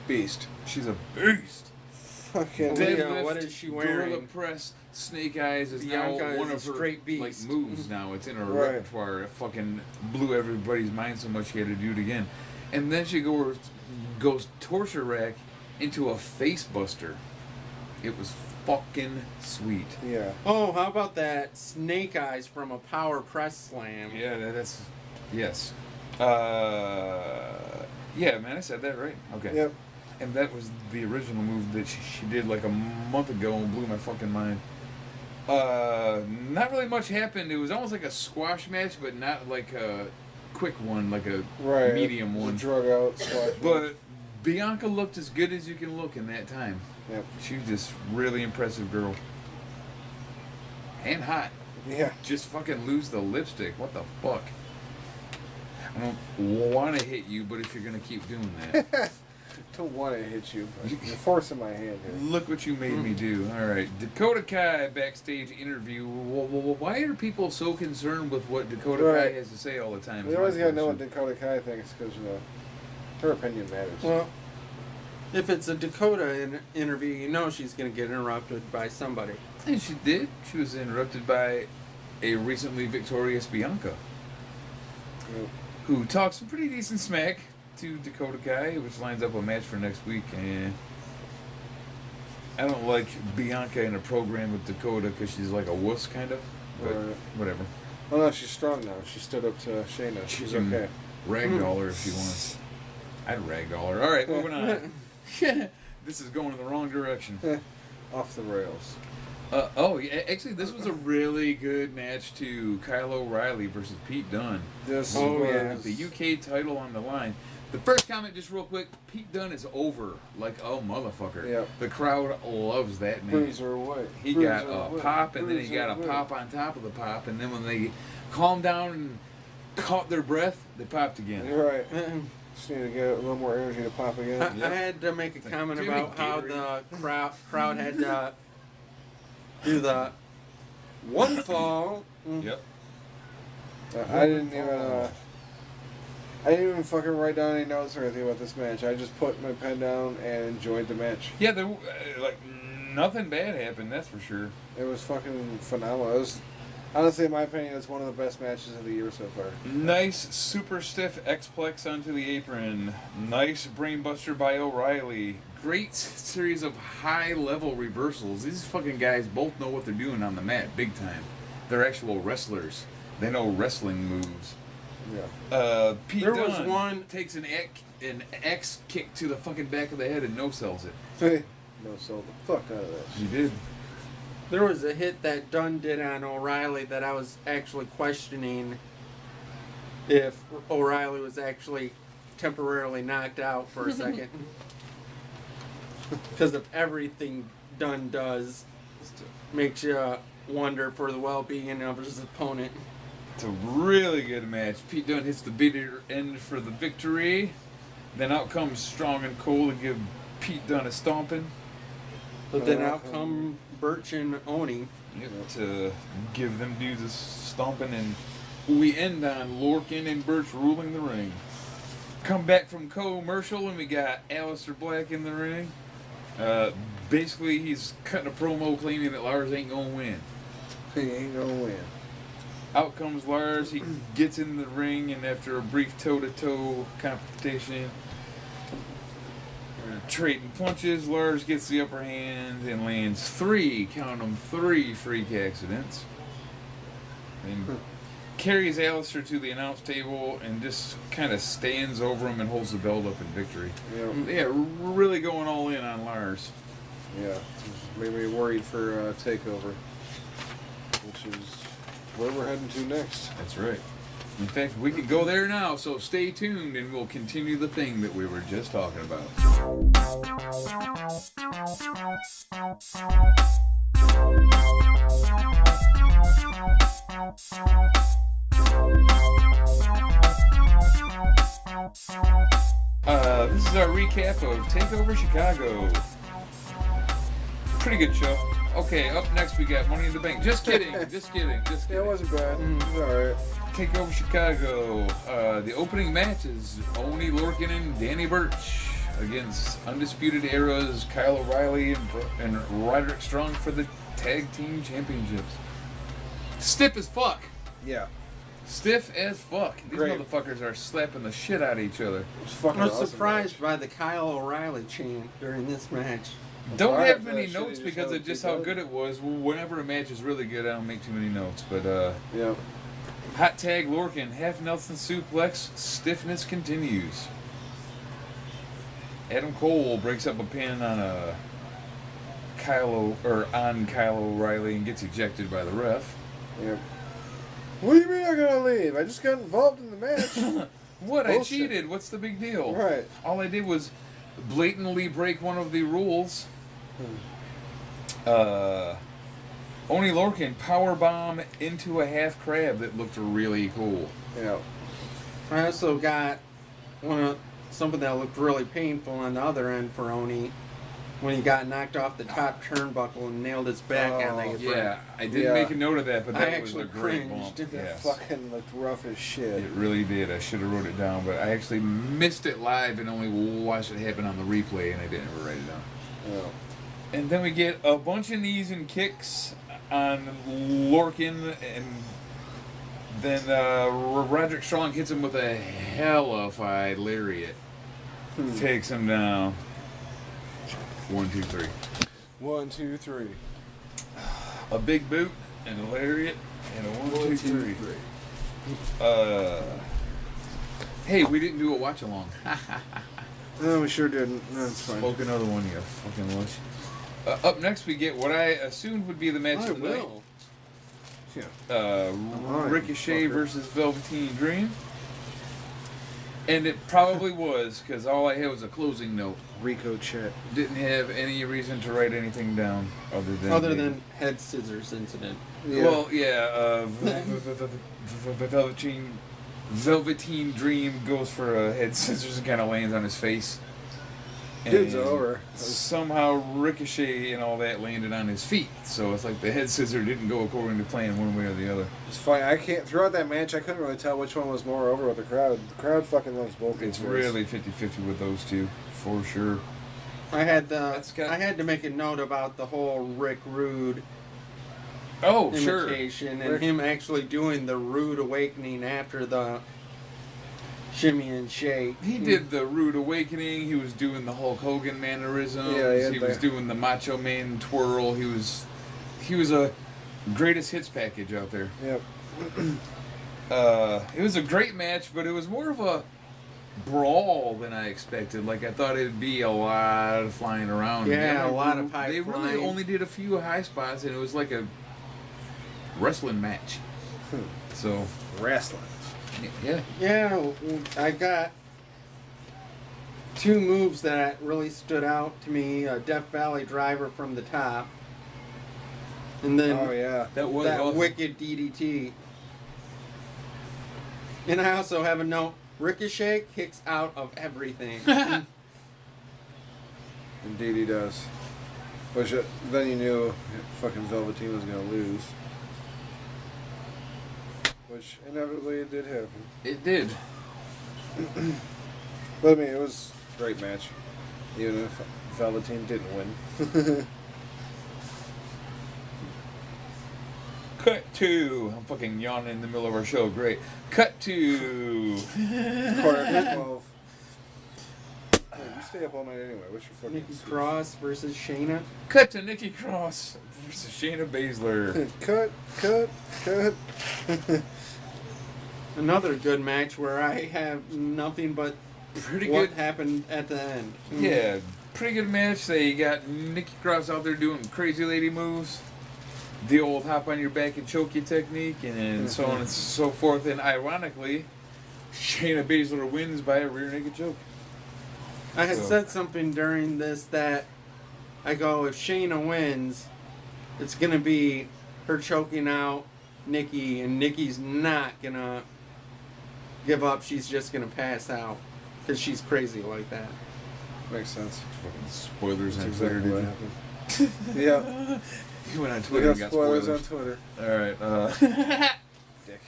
beast. She's a beast. Fucking. Leah, Deadlift, what is she Gorilla wearing? press, Snake Eyes is Bianca now one is a of her straight like beast. moves now. It's in her Right. repertoire. It fucking blew everybody's mind so much she had to do it again. And then she goes torture rack into a face buster. It was fucking sweet. Yeah. Oh, how about that Snake Eyes from a power press slam? Yeah, that's yes. Yeah, man, I said that right. Okay. Yep. And that was the original move that she did like a month ago and blew my fucking mind. Not really much happened. It was almost like a squash match, but not like a quick one, like a Right. medium It was a one. drug out squash. But Bianca looked as good as you can look in that time. Yep. She was just really impressive girl. And hot. Yeah. Just fucking lose the lipstick. What the fuck? I don't want to hit you, but if you're going to keep doing that. Don't want to hit you, but you're forcing my hand here. Look what you made me do. All right. Dakota Kai backstage interview. Why are people so concerned with what Dakota Right. Kai has to say all the time? We always gotta know what Dakota Kai thinks because her opinion matters. Well, if it's a Dakota interview, you know she's going to get interrupted by somebody. And she did. She was interrupted by a recently victorious Bianca, Yep. who talks some pretty decent smack to Dakota Kai, which lines up a match for next week. And I don't like Bianca in a program with Dakota because she's like a wuss, kind of. But Right. whatever. Oh no, she's strong now. She stood up to Shayna. She's can okay. Ragdoll her if she wants. I'd ragdoll her. All right, moving on. This is going in the wrong direction. Off the rails. Yeah, actually, this was a really good match to Kyle O'Reilly versus Pete Dunne. This Oh, was yeah. With the UK title on the line. The first comment, just real quick, Pete Dunne is over like a motherfucker. Yep. The crowd loves that man. Bruiserweight. He got a pop, and then he got a pop on top of the pop, and then when they calmed down and caught their breath, they popped again. You're right. Just need to get a little more energy to pop again. I had to make a Like, comment do you about mean how Gatorade? the crowd had to do the one fall. Yep. I didn't even fucking write down any notes or anything about this match. I just put my pen down and enjoyed the match. Yeah, there like nothing bad happened. That's for sure. It was fucking phenomenal. It was, honestly, in my opinion, it's one of the best matches of the year so far. Nice super stiff X-Plex onto the apron. Nice brainbuster by O'Reilly. Great series of high-level reversals. These fucking guys both know what they're doing on the mat, big time. They're actual wrestlers. They know wrestling moves. Yeah. Pete There was Dunne one- takes an X kick to the fucking back of the head and no-sells it. No, sold the fuck out of that He shit. did. There was a hit that Dunn did on O'Reilly that I was actually questioning if O'Reilly was actually temporarily knocked out for a second. Because of everything Dunn does, makes you wonder for the well-being of his opponent. It's a really good match. Pete Dunne hits the bitter end for the victory. Then out comes Strong and Cole to give Pete Dunne a stomping. But then out come Birch and Oni. Yep, to give them dudes a stomping, and we end on Lorcan and Birch ruling the ring. Come back from commercial, and we got Aleister Black in the ring. Basically, he's cutting a promo claiming that Lars ain't gonna win. He ain't gonna win. Out comes Lars. He gets in the ring, and after a brief toe-to-toe confrontation, trading punches, Lars gets the upper hand and lands three freak accidents. And carries Aleister to the announce table and just kind of stands over him and holds the belt up in victory. Yeah. Yeah, really going all in on Lars. Yeah, it made me worried for Takeover, which is where we're heading to next. That's right. In fact, we could go there now, so stay tuned and we'll continue the thing that we were just talking about. This is our recap of Takeover Chicago. Pretty good show. Okay, up next we got Money in the Bank. Just kidding, just kidding, just kidding. Yeah, it wasn't bad. It was alright. Takeover Chicago. The opening match is Oni Lorcan and Danny Burch against Undisputed Era's Kyle O'Reilly and Roderick Strong for the Tag Team Championships. Stiff as fuck. Yeah. Stiff as fuck. These Great. motherfuckers are slapping the shit out of each other. It was fucking I was awesome surprised match. by the Kyle O'Reilly chant during this match. Don't Alright, have many shit, notes you because just of just have how to good it was. Whenever a match is really good, I don't make too many notes. But Yeah. hot tag Lorcan, half Nelson suplex, stiffness continues. Adam Cole breaks up a pin on Kyle O'Reilly and gets ejected by the ref. Yep. What do you mean I gotta leave? I just got involved in the match. What? Bullshit. I cheated. What's the big deal? Right. All I did was blatantly break one of the rules. Oni Lorcan powerbomb into a half crab that looked really cool. Yeah. I also got something that looked really painful on the other end for Oni when he got knocked off the top turnbuckle and nailed his back on the apron. Yeah, I didn't Yeah. make a note of that, but I that was a actually great cringed. bump. That Yes. fucking looked rough as shit. It really did. I should have wrote it down, but I actually missed it live and only watched it happen on the replay, and I didn't ever write it down. Yeah. And then we get a bunch of knees and kicks on Lorcan, and then Roderick Strong hits him with a hellified lariat. Takes him down. 1, 2, 3. 1, 2, 3. A big boot and a lariat and a 1, 2, 3. Hey, we didn't do a watch along. No, we sure didn't. That's fine. Spoke another one, you fucking lush. Up next, we get what I assumed would be the match I of the night. will. Yeah. Alright, Ricochet fucker. versus Velveteen Dream. And it probably was, because all I had was a closing note. Rico Chet. Didn't have any reason to write anything down other than head scissors incident. Yeah. Well, yeah, Velveteen Dream goes for a head scissors and kind of lands on his face. Dude's And over. Somehow Ricochet and all that landed on his feet, so it's like the head scissor didn't go according to plan one way or the other. It's funny. I can't. Throughout that match, I couldn't really tell which one was more over with the crowd. The crowd fucking loves both. It's these guys. really 50-50 with those two, for sure. I had to make a note about the whole Rick Rude Oh, sure. imitation and Rick- him actually doing the Rude Awakening after the shimmy and shake. He did the Rude Awakening. He was doing the Hulk Hogan mannerisms. Yeah, he had he was that. doing the Macho Man twirl. He was a greatest hits package out there. Yep. It was a great match, but it was more of a brawl than I expected. Like, I thought it'd be a lot of flying around. Yeah, a lot of high They really flying. only did a few high spots, and it was like a wrestling match. So, Wrestling. yeah. Yeah, I got two moves that really stood out to me: a Death Valley Driver from the top, and then Oh yeah. That was that awesome. wicked DDT. And I also have a note: Ricochet kicks out of everything. Indeed he does. Which then you knew fucking Velveteen was gonna lose. Which inevitably it did happen. It did. But I mean, it was a great match. Even if Velveteen didn't win. Cut to. I'm fucking yawning in the middle of our show. Great. Cut to. Quarter to 12. Hey, you stay up all night anyway. What's your fucking Nikki excuse? Cross versus Shayna. Cut to Nikki Cross versus Shayna Baszler. Cut. Another good match where I have nothing but Pretty what good. happened at the end. Yeah, pretty good match. They got Nikki Cross out there doing crazy lady moves, the old hop on your back and choke you technique, and so on and so forth. And ironically, Shayna Baszler wins by a rear naked choke. I had said something during this that I go, if Shayna wins, it's going to be her choking out Nikki, and Nikki's not going to give up. She's just going to pass out because she's crazy like that. Makes sense. Fucking spoilers on That's Twitter, exactly did what you? happened. Yeah. You went on We Twitter got and got spoilers spoilers. on Twitter. Alright, Dick.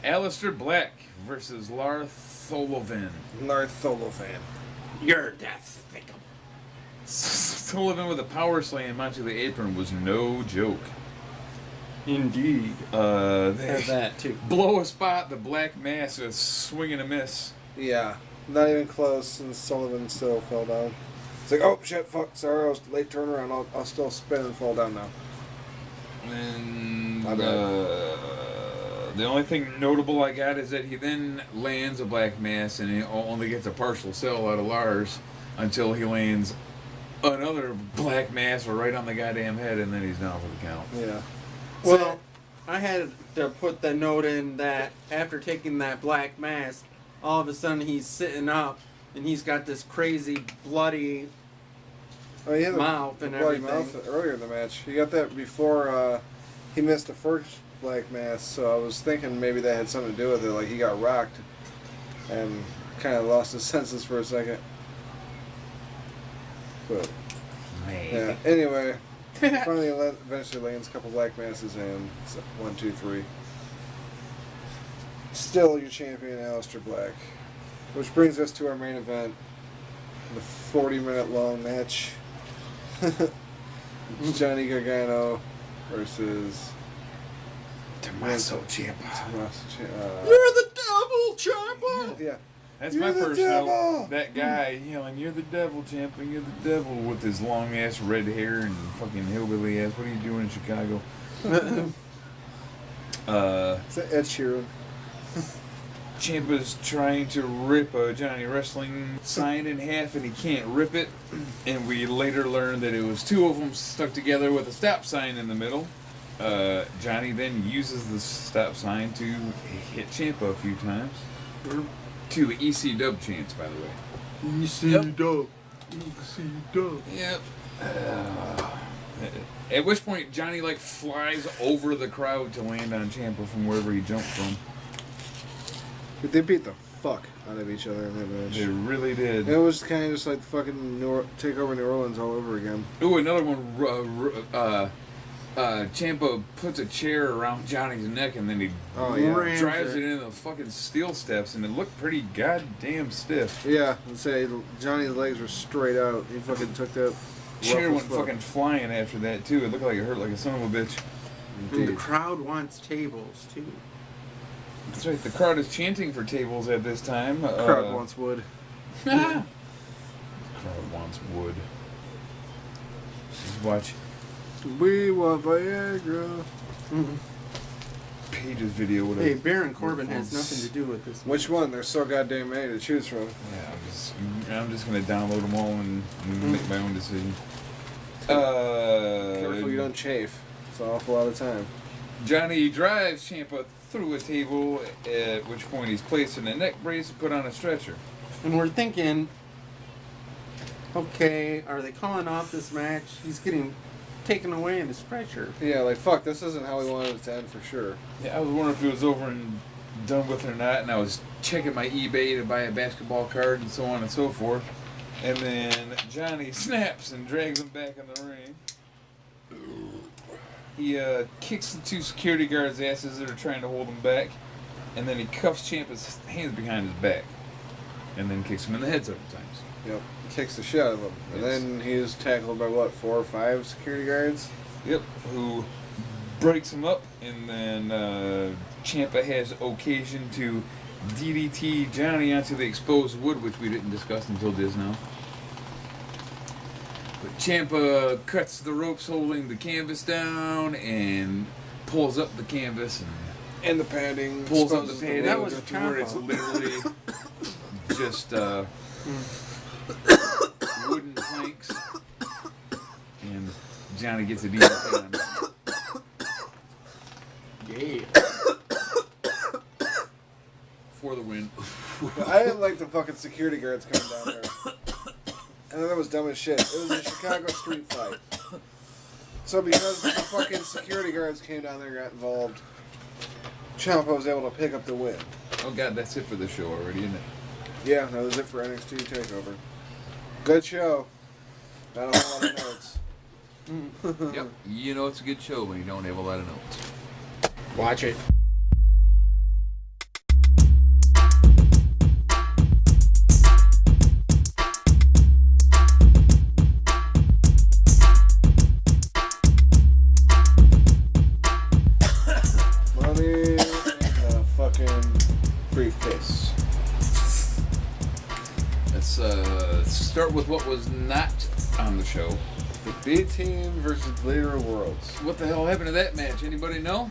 Aleister Black versus Sullivan. Nartholovan. You're despicable. Sullivan with a power slam onto the apron was no joke. Indeed. They Have that too. blow a spot, the Black Mass is swing and a miss. Yeah. Not even close, and Sullivan still fell down. It's like, oh shit, fuck, sorry, I was late turnaround. I'll still spin and fall down now. And My bad. the only thing notable I got is that he then lands a Black Mass and he only gets a partial sell out of Lars until he lands another Black Mass right on the goddamn head, and then he's down for the count. Yeah. Well, I had to put the note in that after taking that Black Mass, all of a sudden he's sitting up and he's got this crazy bloody Oh, he had mouth the and bloody everything. mouth earlier in the match. He got that before he missed the first Black Mass, so I was thinking maybe that had something to do with it. Like, he got rocked and kind of lost his senses for a second. But, yeah. Anyway, finally eventually lands a couple Black Masses and 1, 2, 3. Still your champion, Aleister Black. Which brings us to our main event, the 40-minute long match. Johnny Gargano versus Tommaso Ciampa. You're the devil, Ciampa! Yeah. That's You're my the first devil! note. That guy yelling, "You're the devil, Ciampa, you're the devil," with his long ass red hair and fucking hillbilly ass. What are you doing in Chicago? It's Ed Sheeran. Ciampa's trying to rip a Johnny Wrestling sign in half and he can't rip it. And we later learned that it was two of them stuck together with a stop sign in the middle. Johnny then uses the stop sign to hit Ciampa a few times. To EC dub chants, by the way. EC dub. Yep. At which point Johnny like flies over the crowd to land on Ciampa from wherever he jumped from. But they beat the fuck out of each other in that match. They really did. It was kind of just like fucking Takeover New Orleans all over again. Ooh, another one. Ciampa puts a chair around Johnny's neck and then he drives it into the fucking steel steps, and it looked pretty goddamn stiff. Yeah, I'd say Johnny's legs were straight out. He fucking took that. Chair rough went as fuck. fucking flying after that too. It looked like it hurt like a son of a bitch. And the Indeed. crowd wants tables, too. That's right. The crowd is chanting for tables at this time. Crowd wants wood. Crowd wants wood. Just watch We want Viagra. Page's video. Whatever. Hey, Baron Corbin has nothing to do with this. Which one? There's so goddamn many to choose from. Yeah, I'm just gonna download them all and make my own decision. Careful you don't chafe. It's an awful lot of time. Johnny drives Ciampa through a table, at which point he's placed in a neck brace and put on a stretcher. And we're thinking, okay, are they calling off this match? He's getting taken away in the stretcher. Yeah, like fuck, this isn't how we wanted it to end for sure. Yeah, I was wondering if it was over and done with or not, and I was checking my eBay to buy a basketball card and so on and so forth. And then Johnny snaps and drags him back in the ring. He kicks the two security guards' asses that are trying to hold him back, and then he cuffs Ciampa's hands behind his back, and then kicks him in the head several times. Yep. Kicks the shit out of him. And then he was tackled by what, 4 or 5 security guards? Yep, who breaks him up, and then Ciampa has occasion to DDT Johnny onto the exposed wood, which we didn't discuss until just now. But Ciampa cuts the ropes holding the canvas down and pulls up the canvas And the padding. pulls up the exposes padding That was to where it's Ciampa. literally just wooden planks. And Johnny gets a DDT on it. Yeah. For the win. I didn't like the fucking security guards coming down there. And that was dumb as shit. It was a Chicago street fight. So because the fucking security guards came down there and got involved, Ciampa was able to pick up the win. Oh god, that's it for the show already, isn't it? Yeah, that was it for NXT Takeover. Good show. Not a whole lot of notes. Yep. You know it's a good show when you don't have a lot of notes. Watch it. Money in the fucking briefcase. Let's start with what was not on the show. The B Team versus Leader of Worlds. What the hell happened to that match? Anybody know?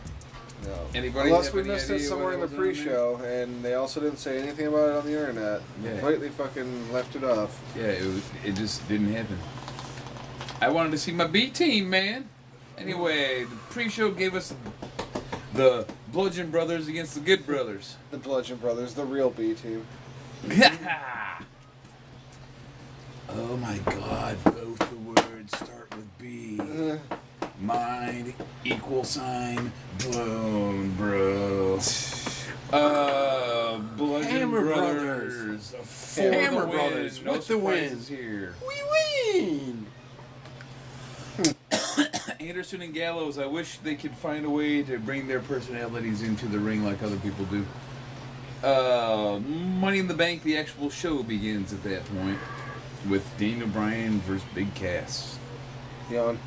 No. Anybody Unless have we any missed it idea somewhere in what the was on there? pre-show, and they also didn't say anything about it on the internet. Yeah. Completely fucking left it off. Yeah, it just didn't happen. I wanted to see my B team, man. Anyway, the pre-show gave us the Bludgeon Brothers against the Good Brothers. The Bludgeon Brothers, the real B Team. Oh my god, both the words start with B. Mind =, blown, bro. Bludgeon Hammer Brothers. For Hammer the win. Brothers No with the win. surprises here. We win. Anderson and Gallows, I wish they could find a way to bring their personalities into the ring like other people do. Money in the Bank, the actual show begins at that point with Daniel Bryan versus Big Cass. Yawn.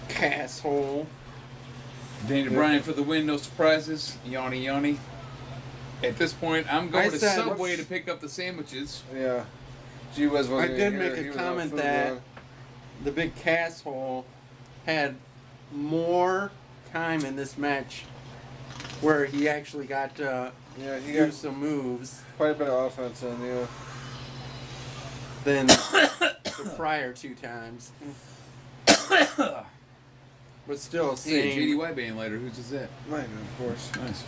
Casshole. Daniel Bryan for the win, no surprises. Yawny, yawny. At this point, I'm going to said- Subway to pick up the sandwiches. Yeah. Gee Whiz I wasn't did even make here. a He was on comment food that run. the big casshole had more time in this match where he actually got to Yeah, he do got some moves quite a bit of offense in, yeah. than the prior two times. But still, Hey, seeing JDY band later, who's is that? Mine, of course. Nice.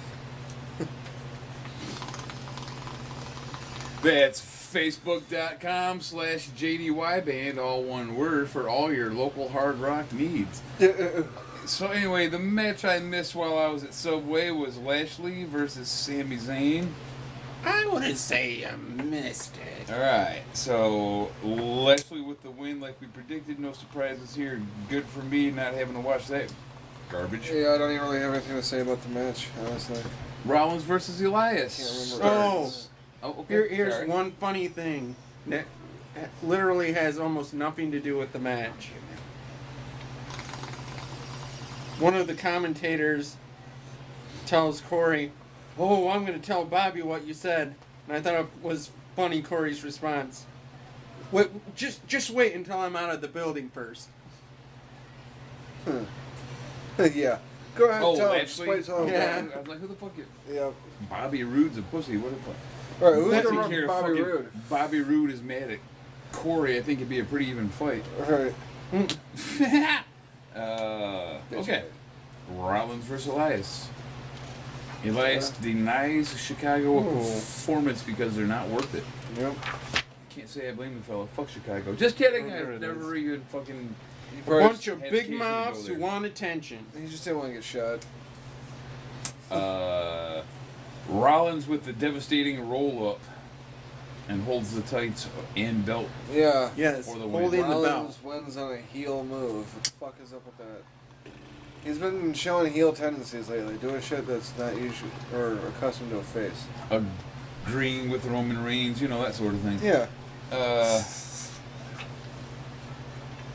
That's Facebook.com/JDYBand, all one word, for all your local hard rock needs. So anyway, the match I missed while I was at Subway was Lashley versus Sami Zayn. I wouldn't say you missed it. Alright, so Lashley with the win like we predicted, no surprises here. Good for me not having to watch that garbage. Yeah, I don't even really have anything to say about the match, honestly. Rollins versus Elias. Can't remember. Oh, okay. here's Sorry. one funny thing that literally has almost nothing to do with the match. One of the commentators tells Corey, "Oh, I'm going to tell Bobby what you said," and I thought it was funny. Corey's response: "Wait, just wait until I'm out of the building first." Yeah. Go ahead, Oh, tell him. actually? Just wait till I'm Yeah. done. I was like, who the fuck is Yeah. Bobby Roode's a pussy? What the fuck? All right, who's Let's going to take run care of Bobby fucking Roode? Bobby Roode is mad at Corey. I think it'd be a pretty even fight. All right. Okay. Rollins versus Elias. Elias denies Chicago a performance because they're not worth it. Yep. Can't say I blame the fella. Fuck Chicago. Just kidding. There I've it never even fucking. A bunch of had big occasion to go mouths who there. want attention. He just didn't want to get shot. Rollins with the devastating roll up and holds the tights and belt. Yeah. Yes, For the win. holding the belt. Rollins wins on a heel move. What the fuck is up with that? He's been showing heel tendencies lately, doing shit that's not usual or accustomed to a face. Agreeing with Roman Reigns, you know, that sort of thing. Yeah.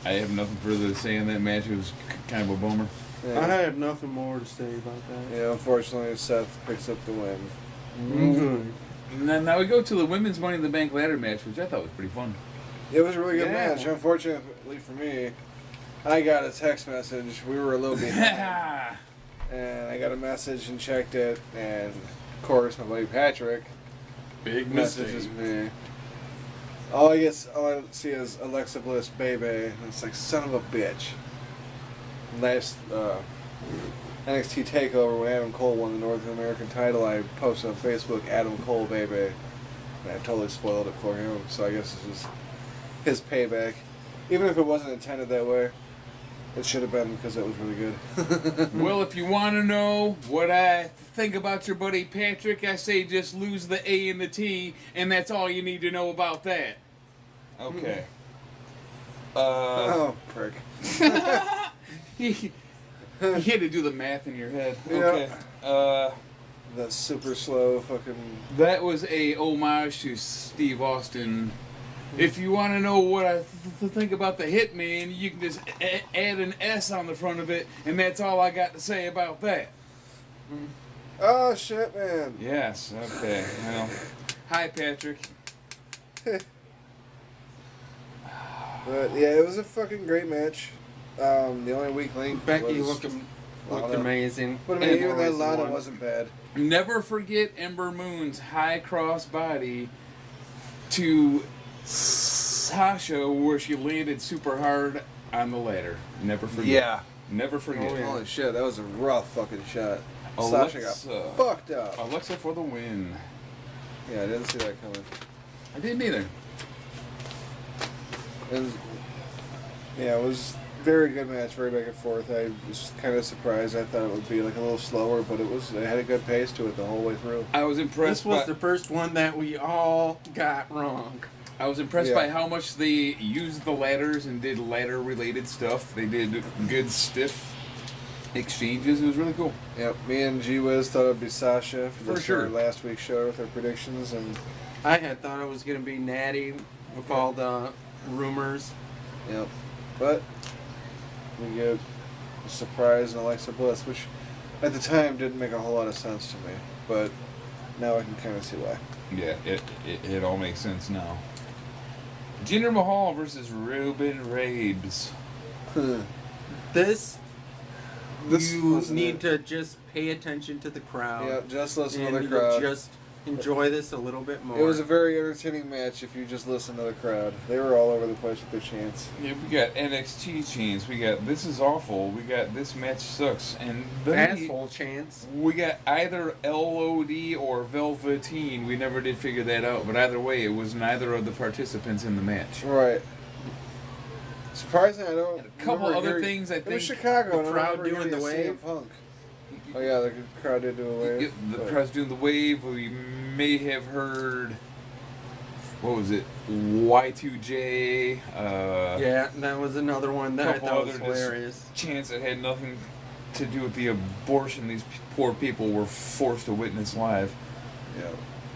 I have nothing further to say on that match. It was kind of a bummer. I Yeah. have nothing more to say about that. Yeah, unfortunately, Seth picks up the win. Good. And then now we go to the women's Money in the Bank ladder match, which I thought was pretty fun. It was a really good Yeah. match. Unfortunately for me, I got a text message. We were a little behind. And I got a message and checked it. And of course, my buddy Patrick Big messages message. me. All I see is Alexa Bliss, baby. And it's like, son of a bitch. Last NXT Takeover when Adam Cole won the North American title, I posted on Facebook, Adam Cole, baby. And I totally spoiled it for him, so I guess this is his payback. Even if it wasn't intended that way, it should have been because it was really good. Well, if you want to know what I think about your buddy Patrick, I say just lose the A and the T, and that's all you need to know about that. Okay. Oh, prick. You had to do the math in your head. Yeah. Okay. That super slow fucking... That was a homage to Steve Austin. If you want to know what I think about the Hitman, you can just add an S on the front of it, and that's all I got to say about that. Oh, shit, man. Yes, okay. Well, hi, Patrick. But, yeah, it was a fucking great match. The only weak link Becky was looked Lana. amazing. But I mean, even that Always Lana won. wasn't bad. Never forget Ember Moon's high cross body to Sasha where she landed super hard on the ladder. Never forget. Never forget. Oh, yeah. Holy shit, that was a rough fucking shot. Alexa. Sasha got fucked up. Alexa for the win. Yeah, I didn't see that coming. I didn't either. It was very good match, very back and forth. I was kind of surprised. I thought it would be like a little slower, but it had a good pace to it the whole way through. I was impressed This was by, the first one that we all got wrong. I was impressed Yeah. by how much they used the ladders and did ladder related stuff. They did good stiff exchanges. It was really cool. Yep, me and Whiz thought it would be Sasha For this sure. last week's show with our predictions, and I had thought it was going to be Natty with all the rumors. yep. But we get a surprise in Alexa Bliss, which at the time didn't make a whole lot of sense to me, but now I can kind of see why. Yeah, it all makes sense now. Jinder Mahal versus Ruben Reigns. This you wasn't need it. to just pay attention to the crowd. Yep, just listen and to the you'll crowd. just enjoy this a little bit more. It was a very entertaining match if you just listen to the crowd. They were all over the place with their chants. Yeah, we got NXT chants. We got this is awful. We got this match sucks. And then asshole chance. we got either LOD or Velveteen. We never did figure that out. But either way, it was neither of the participants in the match. Right. Surprising, I don't. And a couple remember other hearing- things I It was think Chicago. the and I crowd remember doing hearing the a CM wave. Punk. Oh yeah, the crowd did do a wave. The but- crowd's doing the wave. We may have heard. What was it? Y2J. Yeah, that was another one that I couple thought was other hilarious. chants that had nothing to do with the abortion these poor people were forced to witness live.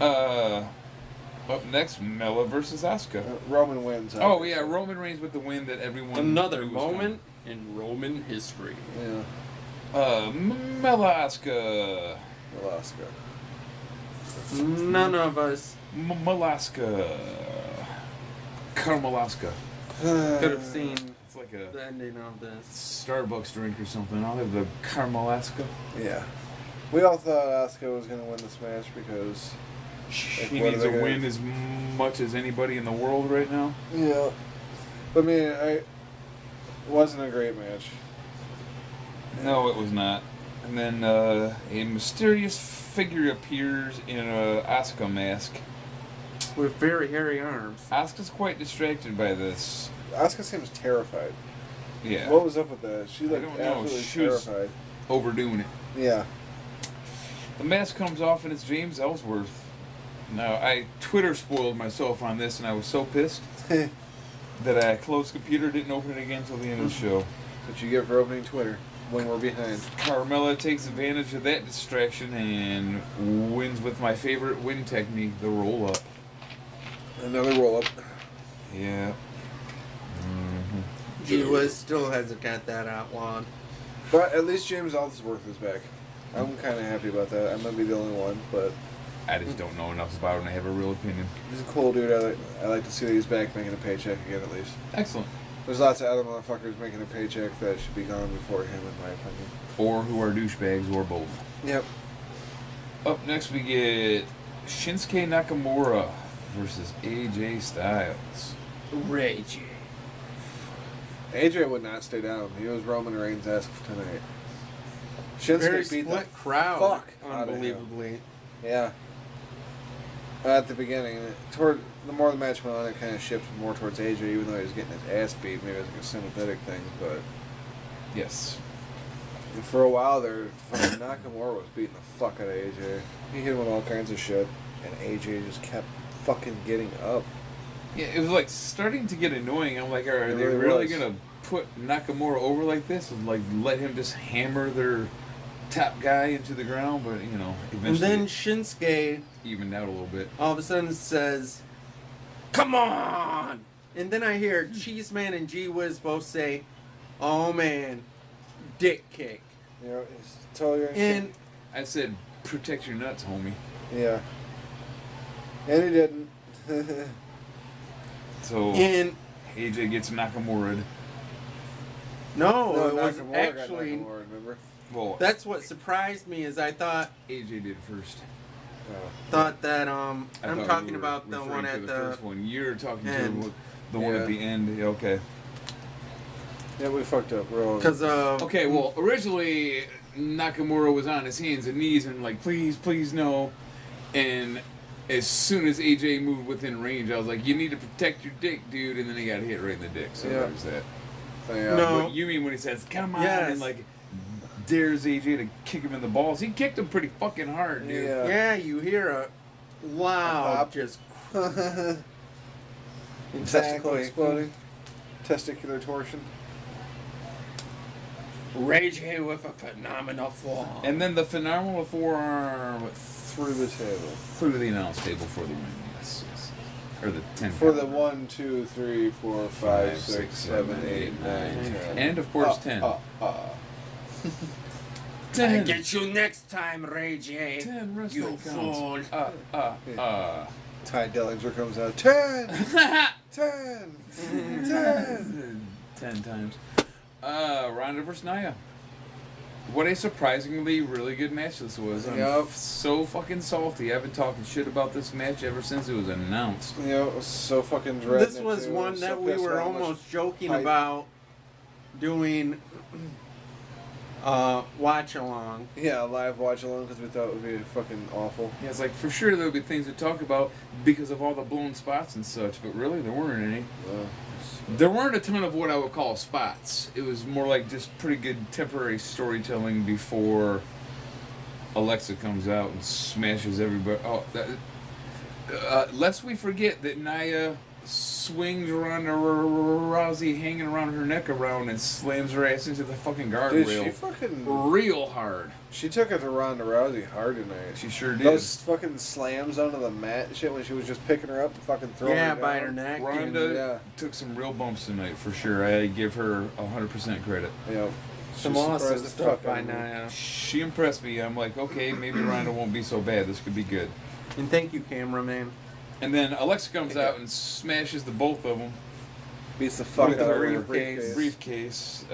Yeah. Up next, Mella versus Asuka. Roman wins. Oh yeah, Roman Reigns with the win that everyone. Another knew was coming. moment in Roman history. Yeah. Mella Asuka. Alaska. None of us Malaska. Carmelaska. could have seen It's like a the ending of this. Starbucks drink or something. I'll have the Carmelaska. Yeah. We all thought Asuka was going to win this match because. She Like, what needs are a they win gonna- as much as anybody in the world right now. Yeah. I mean, it wasn't a great match. No, it was not. And then a mysterious figure appears in a Asuka mask. With very hairy arms. Asuka's quite distracted by this. Asuka seems terrified. Yeah, What was up with that? She I looked don't know. absolutely She was- terrified. overdoing it. Yeah. The mask comes off and it's James Ellsworth. Now, I Twitter spoiled myself on this and I was so pissed that I closed the computer, didn't open it again until the end of the show. What you get for opening Twitter when we're behind. Carmella takes advantage of that distraction and wins with my favorite win technique, the roll up. Another roll up. Yeah. Gee Whiz still hasn't got that outlawed. But at least James Ellsworth is back. I'm kind of happy about that. I might be the only one, but I just don't know enough about him to have a real opinion. he's a cool dude. I like to see that he's back making a paycheck again at least. Excellent. There's lots of other motherfuckers making a paycheck that should be gone before him, in my opinion. Or who are douchebags, or both. Yep. Up next, we get Shinsuke Nakamura versus AJ Styles. Rage. AJ would not stay down. He was Roman Reigns' ass tonight. Very Shinsuke beat the split crowd. fuck out of him. Unbelievably. Yeah. At the beginning, toward the more the match went on, it kind of shifted more towards AJ, even though he was getting his ass beat. Maybe it was like a sympathetic thing, but Yes. and for a while there, fucking Nakamura was beating the fuck out of AJ. He hit him with all kinds of shit, and AJ just kept fucking getting up. Yeah, it was like starting to get annoying. I'm like, are It they really really was. gonna put Nakamura over like this and like let him just hammer their top guy into the ground? But you know, And eventually then Shinsuke evened out a little bit. all of a sudden says, "Come on!" And then I hear Cheese Man and G Whiz both say, "Oh man, dick kick." You know, it's totally And I said, protect your nuts, homie. yeah. And he didn't. So and AJ gets Nakamura'd. no, it was Nakamura got actually Nakamura, remember? Well, that's what surprised me is I thought AJ did first. that I I'm thought talking we were about the referring one to at the the first one. You're talking end. to the one Yeah. at the end. Yeah, okay. Yeah, we fucked up. We're all because Okay, well, originally Nakamura was on his hands and knees and like, please, please, no. And as soon as AJ moved within range, I was like, you need to protect your dick, dude. And then he got hit right in the dick. So Yeah. there's that. yeah. No. What you mean when he says, come on, Yes. and like dares AJ to kick him in the balls? He kicked him pretty fucking hard, dude. Yeah. yeah, you hear a loud pop. just Testicle exactly exploding. Testicular torsion. Rage with a phenomenal form. And then the phenomenal forearm Through the table. through the announce table for the win. Yes, yes. Or the 10 For the count. 1, 2, 3, 4, 5, 6, 7, 8, 9, 10. And of course 10. 10. Get you next time, Rage. 10 wrestling You fool. counts. Ty Dillinger comes out. 10! 10! 10! 10 times. Ronda versus Nia. What a surprisingly really good match this was. I'm Yup. so fucking salty. I've been talking shit about this match ever since it was announced. You know, it was so fucking dreading This it, was too. one So that we pissed were how much almost joking hype. about doing watch along. Yeah, a live watch along because we thought it would be fucking awful. Yeah, it's like for sure there would be things to talk about because of all the blown spots and such, but really there weren't any. There weren't a ton of what I would call spots. It was more like just pretty good temporary storytelling before Alexa comes out and smashes everybody. Oh, lest we forget that Nia swings Ronda Rousey hanging around her neck around and slams her ass into the fucking Dude, she guardrail fucking... real hard. She took it to Ronda Rousey hard tonight. She sure did. Those fucking slams onto the mat and shit when she was just picking her up and fucking throwing Yeah, her by down. her neck. Ronda Yeah. took some real bumps tonight for sure. I give her 100% credit. Yeah. Some She awesome surprised the stuff fuck by out of me. Nia. She impressed me. I'm like, okay, maybe Ronda won't be so bad. This could be good. And thank you, cameraman. And then Alexa comes out and smashes the both of them Beats the fuck with out her of her briefcase. briefcase.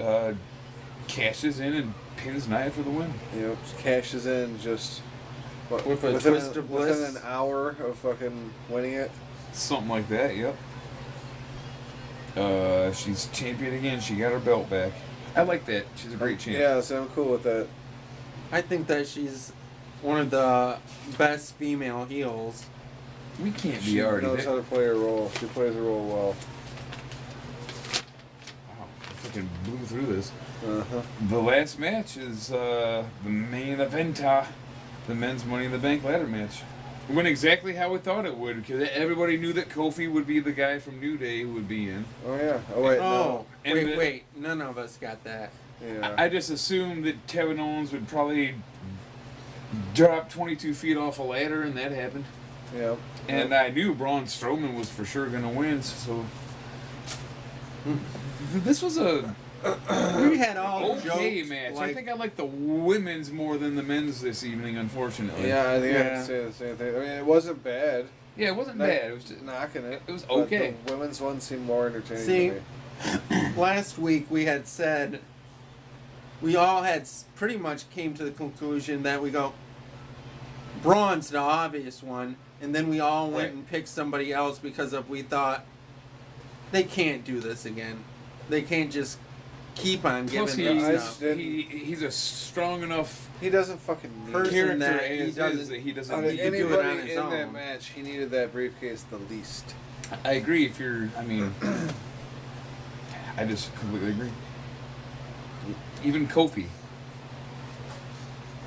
Cashes in and pins Nia for the win. You know, cashes in just what, With a within twist of bliss. within an hour of fucking winning it. Something like that, yep. She's champion again. She got her belt back. I like that. She's a great champ. Yeah, so I'm cool with that. I think that she's one of the best female heels. We can't She be already knows there. how to play her role. She plays her role well. Wow, I fucking blew through this. Uh-huh. The last match is the main event, the men's Money in the Bank ladder match. It went exactly how we thought it would, because everybody knew that Kofi would be the guy from New Day who would be in. Oh yeah. Oh wait, Oh, And wait, the- wait. None of us got that. no. Yeah. I just assumed that Kevin Owens would probably drop 22 feet off a ladder, and that happened. yeah. And I knew Braun Strowman was for sure going to win, so... This was a We had all okay jokes. match. I Like, think I like the women's more than the men's this evening, unfortunately. Yeah, I think I Yeah. have to say the same thing. I mean, it wasn't bad. Yeah, it wasn't Not bad. It was just... knocking it. It was but okay. The women's one seemed more entertaining See, to me. last week we had said we all had pretty much came to the conclusion that we go, Braun's the obvious one, and then we all went Right. and picked somebody else because we thought they can't do this again. They can't just keep on Plus, giving them stuff. he's a strong enough He doesn't fucking need Person character that as he is doesn't- that he doesn't Out of need to do it do anybody it. on his in that own. match, he needed that briefcase the least. I agree. If you're, I mean, I just completely agree. Even Kofi.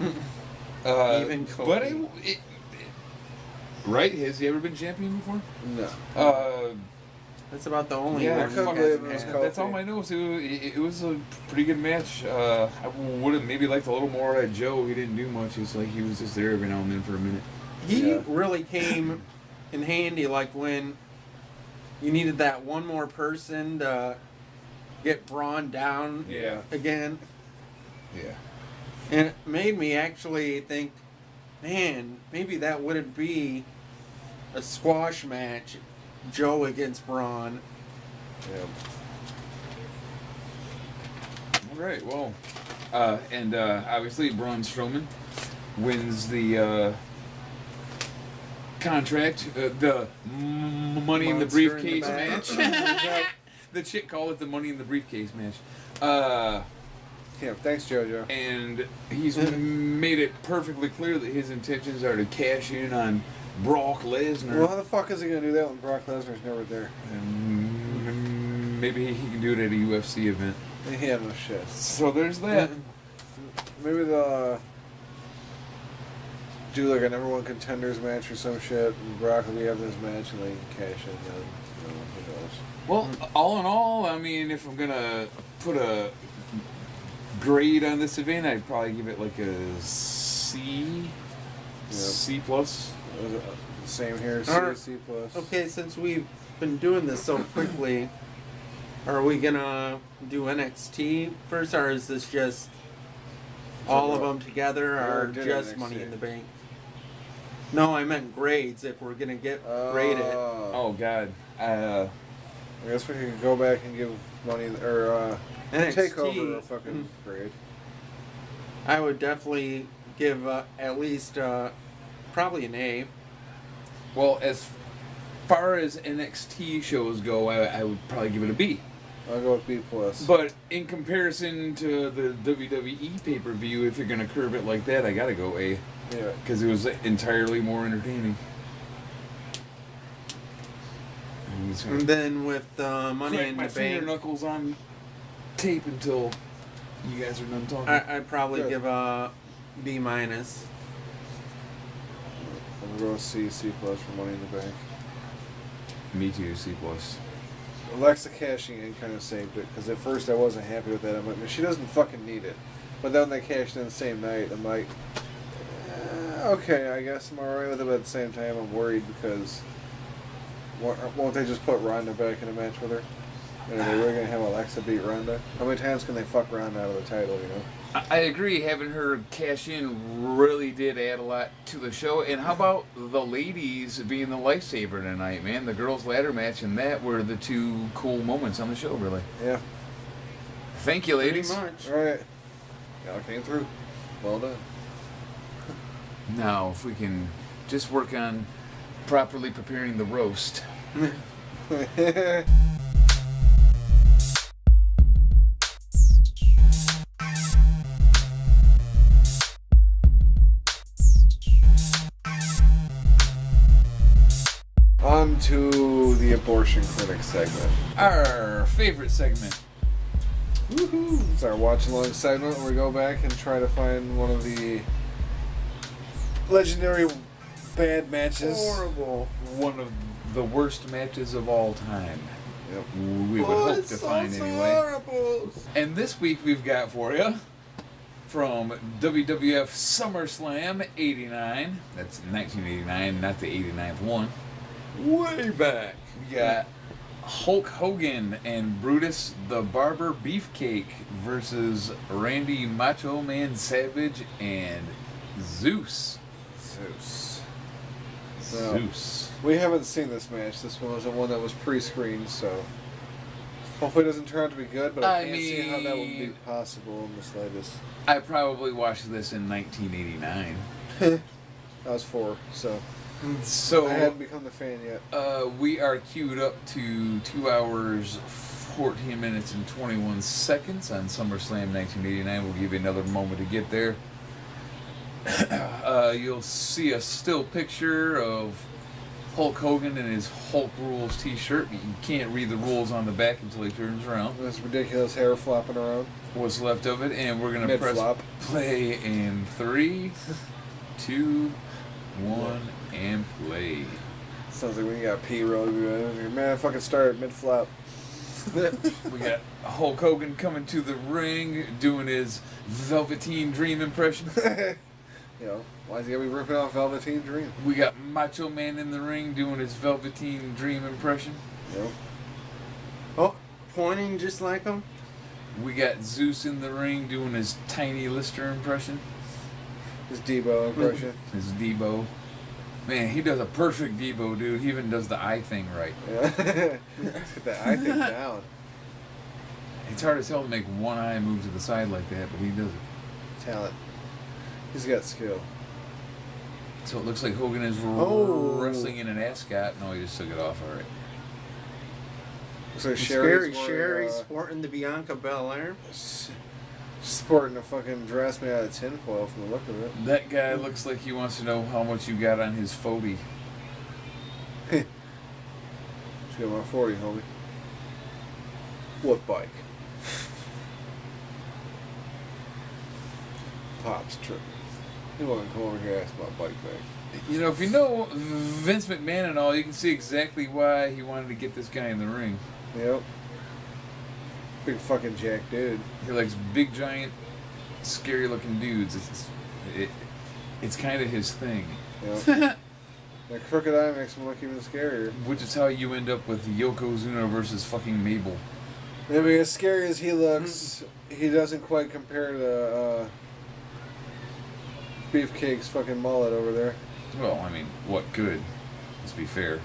Even Kofi. But right? Has he ever been champion before? No. That's about the only Yeah, one. I couldn't fuck, believe it was Kofi. that's all I know. So it was a pretty good match. I would have maybe liked a little more out of Joe. He didn't do much. It's like he was just there every now and then for a minute. He Yeah. really came in handy, like when you needed that one more person to get Braun down Yeah. again. Yeah. And it made me actually think, man, maybe that wouldn't be a squash match, Joe against Braun. Yeah. All right. Well, and obviously Braun Strowman wins the contract, the Money in the Monster in the Briefcase back. match. The chick called it the Money in the Briefcase match. Yeah, thanks, JoJo. And he's made it perfectly clear that his intentions are to cash in on Brock Lesnar. Well, how the fuck is he gonna do that when Brock Lesnar's never there? And maybe he can do it at a UFC event. Yeah, no shit. So there's that. Maybe they'll do like a number one contenders match or some shit, and Brock will be having this match, and they can cash in. Then, who knows? Well, all in all, I mean, if I'm gonna put a grade on this event, I'd probably give it like a C, C plus. Same here. Alright. C plus. Okay, since we've been doing this so quickly, are we gonna do NXT first, or is this just all of them together, We or already did just NXT. Money in the Bank? No, I meant grades. If we're gonna get graded. Oh God. I guess we could go back and give money or NXT, Takeover a fucking grade. I would definitely give at least probably an A. Well, as far as NXT shows go, I would probably give it a B. I'll go with B plus. But in comparison to the WWE pay-per-view, if you're gonna curve it like that, I gotta go A, Yeah. because it was entirely more entertaining. I'm just gonna And then with Money crack in my the finger Bank, knuckles on tape until you guys are done talking. I'd probably Good. give a B minus. I'm going to C plus for Money in the Bank. Me too, C plus. Alexa cashing in kind of saved it, because at first I wasn't happy with that. I'm like, she doesn't fucking need it. But then they cashed in the same night. I'm like, okay, I guess I'm alright with it, but at the same time I'm worried because won't they just put Ronda back in a match with her? And are they really going to have Alexa beat Ronda? How many times can they fuck Ronda out of the title, you know? I agree, having her cash in really did add a lot to the show. And how about the ladies being the lifesaver tonight, man? The girls' ladder match and that were the two cool moments on the show, really. Yeah. Thank you, ladies. Pretty much. Alright. Y'all came through. Well done. Now, if we can just work on properly preparing the roast. On to the abortion clinic segment. Our favorite segment. Woohoo! It's our watch along segment where we go back and try to find one of the legendary bad matches. Horrible. One of the worst matches of all time. Yep. We would hope to find anyway. Horrible. And this week we've got for you from WWF SummerSlam 89. That's 1989, not the 89th one. Way back. We got Hulk Hogan and Brutus the Barber Beefcake versus Randy Macho Man Savage and Zeus. Zeus. So, Zeus. we haven't seen this match. This one was the one that was pre-screened, so hopefully it doesn't turn out to be good, but I I can't see how that would be mean- possible in the slightest. I probably watched this in 1989. I was 4, so So I hadn't become the fan yet. we are queued up to 2 hours, 14 minutes, and 21 seconds on SummerSlam 1989. We'll give you another moment to get there. You'll see a still picture of Hulk Hogan in his Hulk Rules t-shirt. You can't read the rules on the back until he turns around. This ridiculous hair flopping around. What's left of it, and we're going to press Mid-flop. play in 3, 2, 1, and play. Sounds like we got P-Road. Man, I fucking started mid-flop. We got Hulk Hogan coming to the ring doing his Velveteen Dream impression. You know, why is he gonna be ripping off Velveteen Dream? We got Macho Man in the ring doing his Velveteen Dream impression. You know? Oh, pointing just like him. We got Zeus in the ring doing his Tiny Lister impression. His Debo impression. His Debo. Man, he does a perfect Debo, dude. He even does the eye thing right. Yeah. Get that eye thing down. It's hard as hell to make one eye move to the side like that, but he does it. Talent. He's got skill. So it looks like Hogan is Oh. wrestling in an ascot. No, he just took it off. All right. Looks like Scary Sherry's Sherry sporting the Bianca Belair. sporting a fucking dress made out of tinfoil from the look of it. That guy looks like he wants to know how much you got on his 40. Just got my 40, homie. What bike? Pop's tripping. He wasn't come over here and ask my bike back. You know, if you know Vince McMahon and all, you can see exactly why he wanted to get this guy in the ring. Yep. Big fucking jack dude. He likes big, giant, scary-looking dudes. It's kind of his thing. Yep. That crooked eye makes him look even scarier. Which is how you end up with Yokozuna versus fucking Mabel. I mean, as scary as he looks, he doesn't quite compare to Beefcake's fucking mullet over there. Well, I mean, what good? Let's be fair.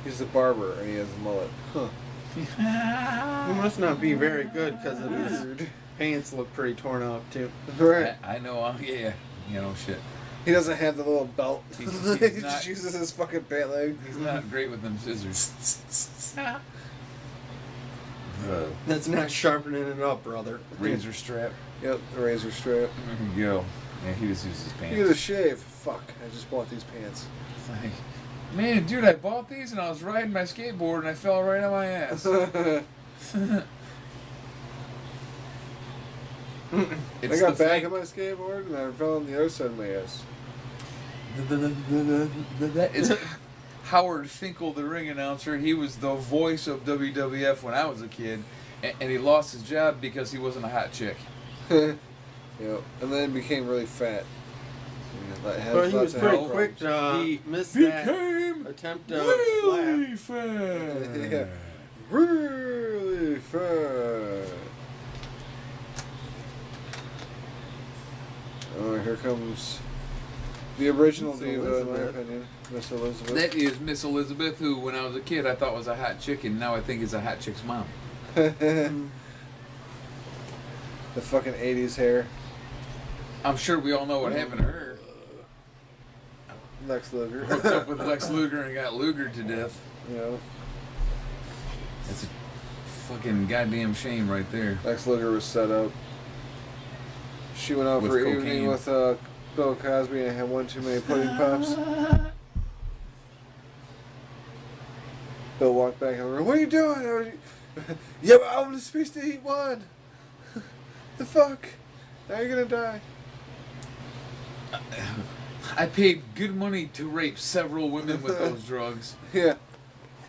He's the barber and he has a mullet. Huh. He must not be very good because of his pants look pretty torn up too. Right. I know, yeah. You know, shit. He doesn't have the little belt. He's He not- just uses his fucking pant leg. He's not great with them scissors. The That's not sharpening it up, brother. razor strap. Yep, the razor strap. There you go. Yeah, he just uses his pants. He gets a shave. Fuck, I just bought these pants. It's like, man, dude, I bought these and I was riding my skateboard and I fell right on my ass. I got back on my skateboard and I fell on the other side of my ass. That is Howard Finkel, the ring announcer. He was the voice of WWF when I was a kid, and he lost his job because he wasn't a hot chick. Yep, and then became really fat. But he was pretty health quick problems. to miss that Became attempt to really slap. fat. Yeah, really fat. Oh, here comes the original Miss diva, in my Elizabeth. opinion, Miss Elizabeth. That is Miss Elizabeth, who when I was a kid I thought was a hot chick, and now I think is a hot chick's mom. The fucking 80s hair. I'm sure we all know what happened to her. Lex Luger. Hooked up with Lex Luger and got Luger to death. You know, That's a fucking goddamn shame right there. Lex Luger was set up. She went out With for cocaine. evening with Bill Cosby and had one too many pudding pops. Bill walked back in the room. What are you doing? Yeah, but I'm supposed to eat one. The fuck? Now you're gonna die. I paid good money to rape several women with those drugs, Yeah,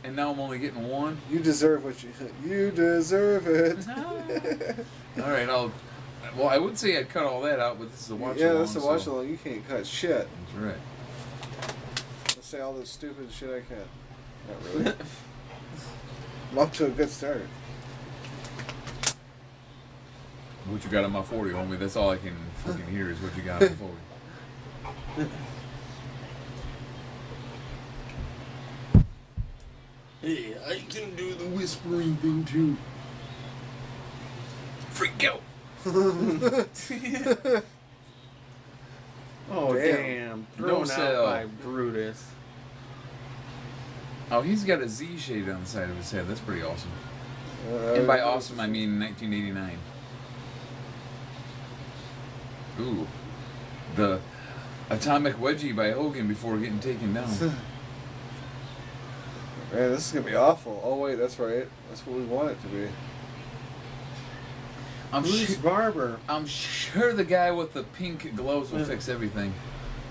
and now I'm only getting one. you deserve what you deserve it. All right, well, I would say I'd cut all that out, but this is a watch Yeah, along. that's a watch along. You can't cut shit. That's right. Let's say all this stupid shit I can. Not really. I'm up to a good start. What you got on my 40, homie? That's all I can fucking hear is what you got on my 40. Hey, I can do the whispering thing too. Freak out. Oh, Oh, damn. Thrown out sell. by Brutus. Oh, he's got a Z shade on the side of his head. That's pretty awesome. And by awesome, I mean 1989. Ooh. The atomic wedgie by Hogan before getting taken down. Man, this is gonna be awful. Oh wait, that's right. That's what we want it to be. Bruce Barber. I'm sure the guy with the pink gloves will fix everything.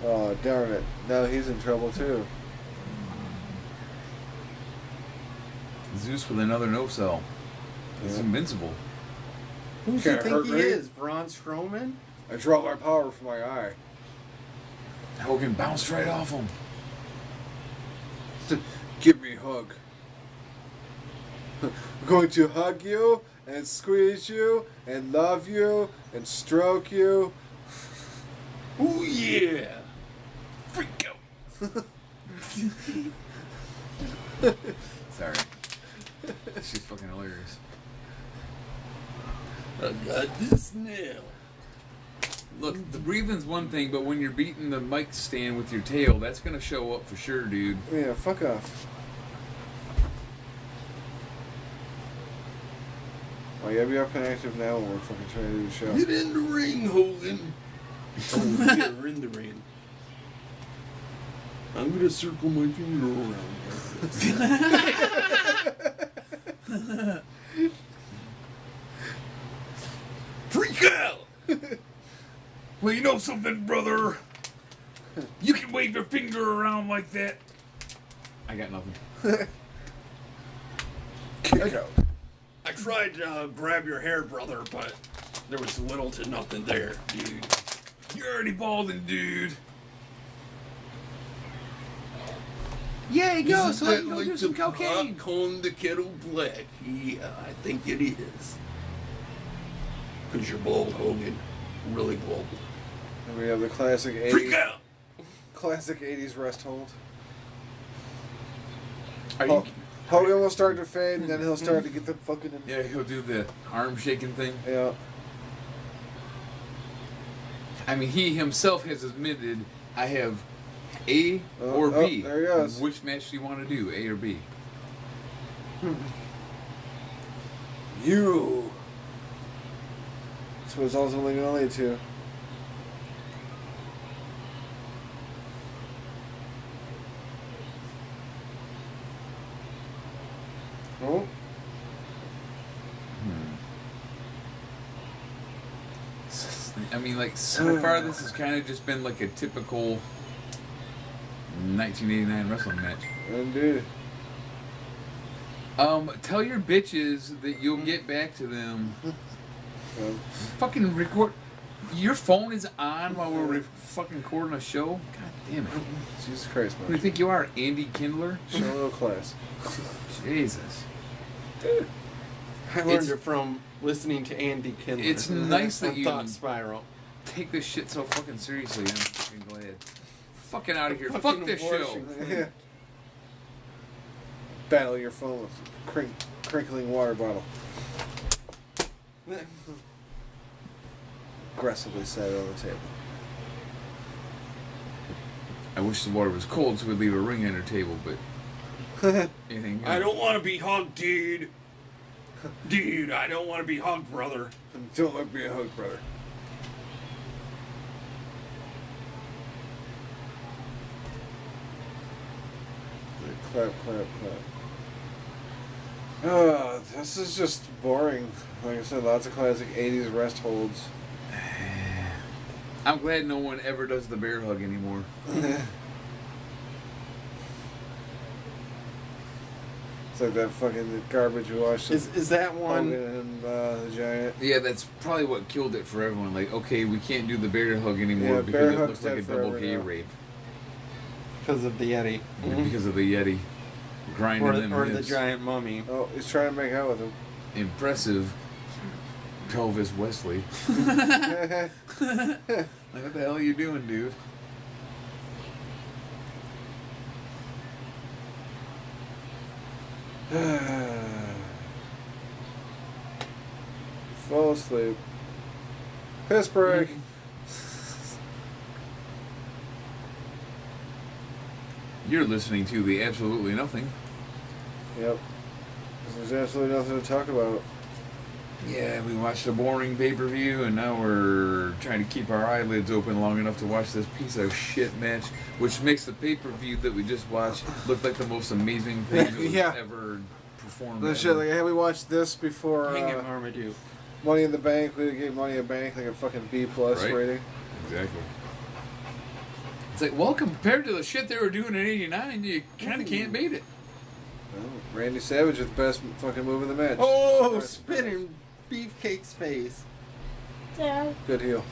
Oh darn it! Now he's in trouble too. Zeus with another no sell. He's invincible. Who does he Can't think hurt he me. is? Braun Strowman? I draw my power from my eye. Hogan bounced right off him. Give me a hug. I'm going to hug you and squeeze you and love you and stroke you. Ooh yeah! Freak out! Sorry. She's fucking hilarious. I got this nail. Look, the breathing's one thing, but when you're beating the mic stand with your tail, that's gonna show up for sure, dude. Yeah, fuck off. Oh yeah, be up and active now when we're fucking trying to do the show. Get in the ring, Hogan. Oh, yeah, we're in the ring. I'm gonna circle my finger around. Freak out! Well, you know something, brother? You can wave your finger around like that. I got nothing. Kick out. I tried to grab your hair, brother, but there was little to nothing there, dude. You're already balding, dude. Yeah, go, Isn't so I that can go like do some the cocaine. pot on the kettle black? Yeah, I think it is. Because you're bald, Hogan. Really bald. And we have the classic Freak 80s, out! classic 80s rest hold. Are you? Hogan will start to fade, and then he'll start to get the fucking... Yeah, he'll do the arm shaking thing. Yeah. I mean, he himself has admitted, I have A or B. there he goes. Which match do you want to do, A or B? You. That's what it's ultimately going to lead to. Oh. I mean, like, so far this has kind of just been like a typical 1989 wrestling match. Indeed. Tell your bitches that you'll get back to them. Fucking record. Your phone is on while we're fucking recording a show? God damn it. Jesus Christ, Who do you man. think you are, Andy Kindler? Show a little class. Jesus. I learned it from listening to Andy Kindler. It's nice that on you Thought Spiral. take this shit so fucking seriously. I'm fucking glad. Fucking out of here. Fucking Fuck this abortion. show. Yeah. Battle your phone with crinkling water bottle. Aggressively set it on the table. I wish the water was cold so we'd leave a ring on our table, but anything. I don't want to be hugged, dude. Dude, I don't want to be hugged, brother. Don't let me a hug, brother. Clap, clap, clap. This is just boring. Like I said, lots of classic 80s rest holds. I'm glad no one ever does the bear hug anymore. It's like that fucking garbage we watched. Is that one? Hogan and the Giant. Yeah, that's probably what killed it for everyone. Like, okay, we can't do the bear hug anymore Yeah, because bear it hug's looks like a dead double forever gay now. rape. Because of the Yeti. Because of the Yeti grinding them Or the hips. giant mummy. Oh, he's trying to make out with him. Impressive pelvis Wesley. Like, what the hell are you doing, dude? Fall asleep. Piss break. You're listening to the Absolutely Nothing. Yep. There's absolutely nothing to talk about. Yeah, we watched a boring pay-per-view, and now we're trying to keep our eyelids open long enough to watch this piece of shit match, which makes the pay-per-view that we just watched look like the most amazing thing that was Yeah. ever performed. This shit, like, hey, we watched this before Hang it, Marmaduke. Money in the Bank. We gave Money in the Bank like a fucking B+ Right? rating. Exactly. It's like, well, compared to the shit they were doing in '89, you kind of can't beat it. Well, Randy Savage is the best fucking move in the match. Oh, Right. spinning Beefcake's face. Dad. Good heel.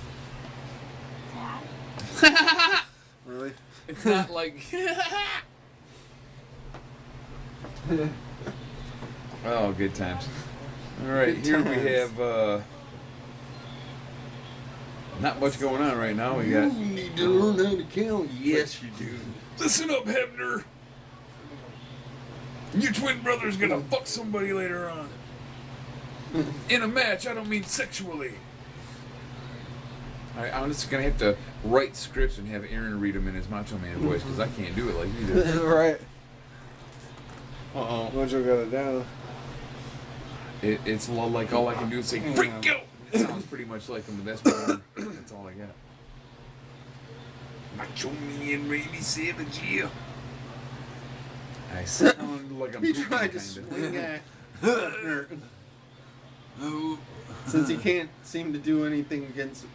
Dad. Really? It's not like. Oh, good times. All right, Good here we times. have. Not much going on right now. We got. You need to learn how to count. Yes, you do. Listen up, Hebner. Your twin brother's gonna fuck somebody later on. In a match, I don't mean sexually. I'm just gonna have to write scripts and have Aaron read them in his Macho Man voice because I can't do it like you do. Right. Uh-oh. Mojo got it down. It's like all I can do is say freak out. It sounds pretty much like him, but that's all I got. Macho Man Randy Savage, yeah. I sound like I'm He pooping, tried to kinda. swing at Hebner. Since he can't seem to do anything against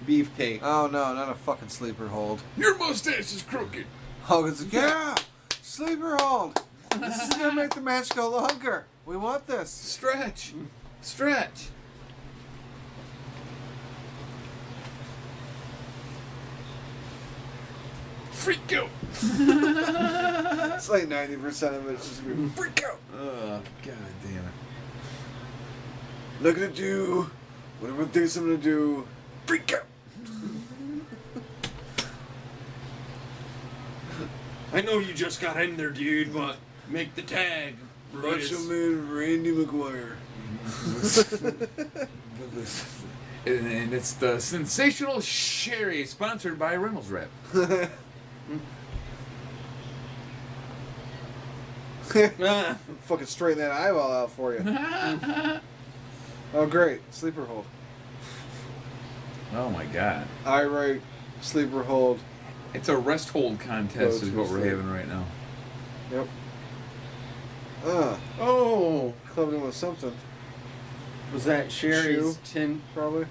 Beefcake. Oh no, not a fucking sleeper hold. Your mustache is crooked. Hogan's like, yeah, sleeper hold. This is gonna make the match go longer. We want this. Stretch. Stretch. Freak out. It's like 90% of it's just gonna be freak out. God damn it. Not gonna do what everyone thinks I'm gonna do. Freak out. I know you just got in there, dude, but make the tag. Macho Man Randy McGuire. And it's the sensational Sherry, sponsored by Reynolds Wrap. Fucking straighten that eyeball out for you. Oh great, sleeper hold. Oh my god. I write sleeper hold. It's a rest hold contest is what we're having right now. Yep. Oh, Clubbed him with something. was that Sherry's Shoe? Probably.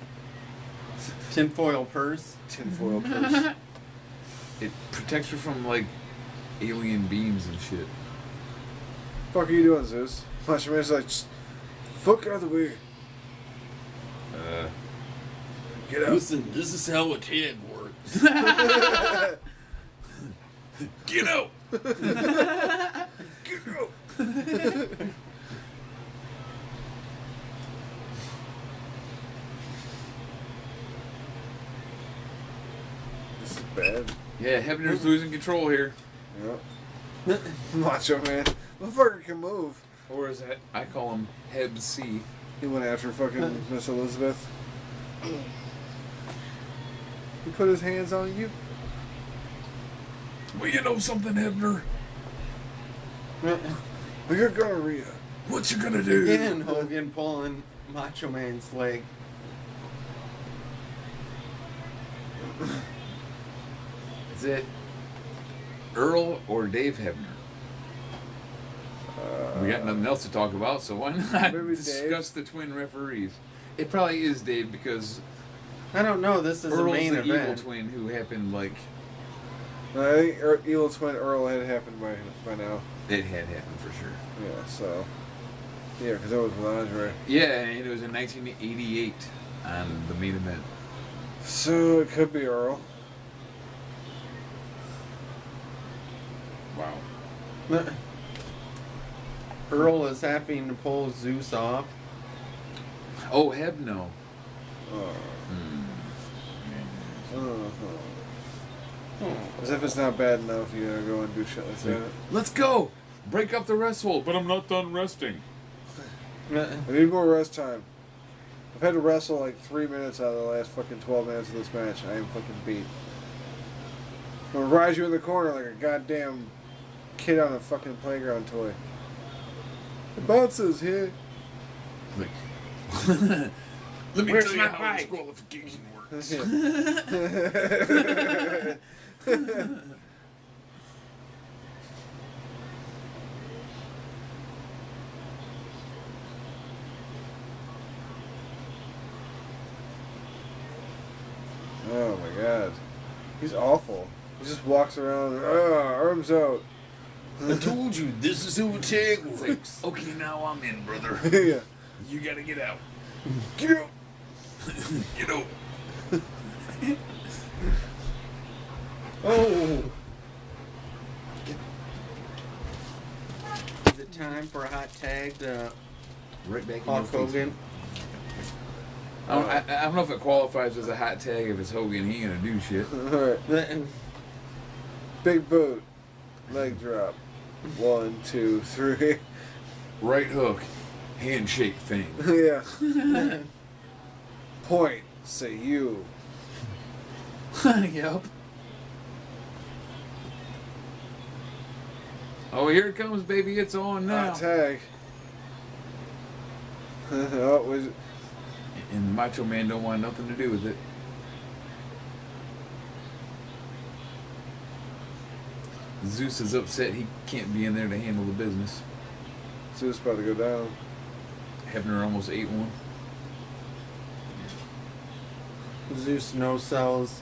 tinfoil purse? Tinfoil purse. It protects her from like alien beams and shit. Fuck are you doing, Zeus? Macho Man's like, just fuck out of the way. Get out. Listen, this is how a tag works. Get out. Get out. This is bad. Yeah, Hebner's losing control here. Yep. Macho Man. Motherfucker can move. Or is that, I call him Heb C. He went after fucking Miss Elizabeth. He put his hands on you. Well, you know something, Hebner? You're gonorrhea. What you gonna do? Again, Hogan pulling Macho Man's leg. Is it Earl or Dave Hebner? We got nothing else to talk about, so why not Maybe discuss the twin referees? It probably is Dave because I don't know. This is Earl's a main the evil event. twin who happened like I think Evil Twin Earl had happened by now. it had happened for sure. Yeah, so. Yeah, because that was with Andre. Yeah, and it was in 1988 on the main event. So it could be Earl. Wow. Earl is having to pull Zeus off. Oh, Hebno. As if it's not bad enough, you gotta go and do shit like that. Let's go! Break up the rest hold, but I'm not done resting. I need more rest time. I've had to wrestle like 3 minutes out of the last fucking 12 minutes of this match. I am fucking beat. I'm gonna ride you in the corner like a goddamn kid on a fucking playground toy. It bounces here. Like, let me Where's tell you my how bike? disqualification works. Oh my god. He's awful. He just walks around, arms out. I told you, this is who Tag works. Okay, now I'm in, brother. Yeah. You gotta get out. Get out. Get out. Oh. Is it time for a hot tag to Right back in Hulk your face. Hogan? I don't know if it qualifies as a hot tag if it's Hogan. He ain't gonna do shit. Alright. Big boot. Leg drop. 1, 2, 3. Right hook. Handshake thing. Yeah. Point. Say you. Yep. Oh, here it comes, baby. It's on now. Tag. Oh, was it? And the Macho Man don't want nothing to do with it. Zeus is upset he can't be in there to handle the business. Zeus about to go down. Hebner almost ate one. Zeus no sells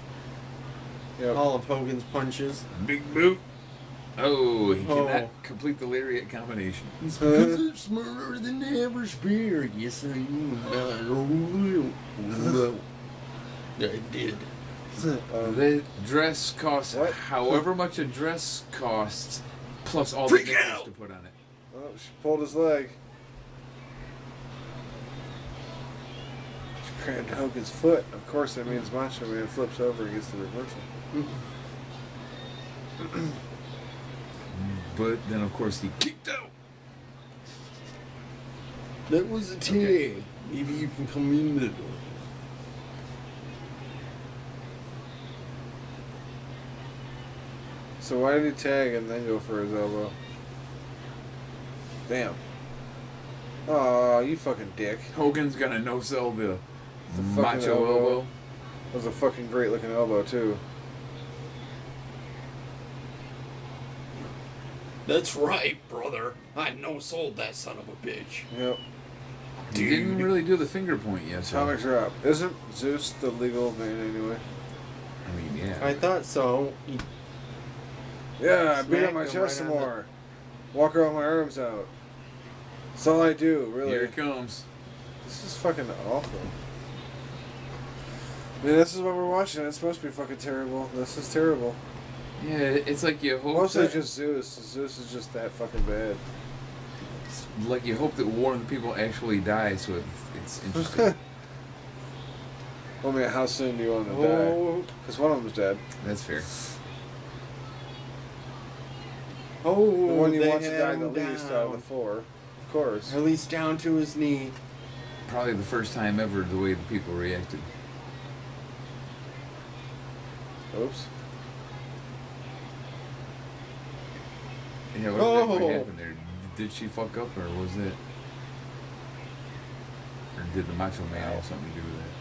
Yep. all of Hogan's punches. Big boot. Oh, he Oh. cannot complete the lariat combination. Smarter than the average beer. Yes, I am. I did. The dress costs What? however much a dress costs, plus all Freak the nipples out! to put on it. Oh, she pulled his leg. She crammed Hogan's foot. Of course, that means Macho Man flips over and gets the reversal. But then, of course, he kicked out. That was a tag. Okay. Maybe you can come in the door. So why did he tag and then go for his elbow? Damn. Aw, you fucking dick. Hogan's gonna no-sell the fucking macho elbow. elbow. That was a fucking great looking elbow, too. That's right, brother. I no-sold that son of a bitch. Yep. He didn't really do the finger point yet. So. Atomic drop. Isn't Zeus the legal man anyway? I mean, yeah. I thought so. Yeah, I beat Smacked up my him chest right some on the- more. Walk around with my arms out. That's all I do, really. Here it comes. This is fucking awful. I mean, this is what we're watching. It's supposed to be fucking terrible. This is terrible. Yeah, it's like you hope Mostly that, just Zeus. Zeus is just that fucking bad. like you hope that one of the people actually die, so it's interesting. I mean, how soon do you want to die? Oh, Because one of them's dead. That's fair. The oh, one you they want to had die the him least out of the down. four. Of course. At least down to his knee. Probably the first time ever the way the people reacted. Oops. Yeah, what exactly Oh. happened there? Did she fuck up, or was it? Or did the Macho Man have something to do with it?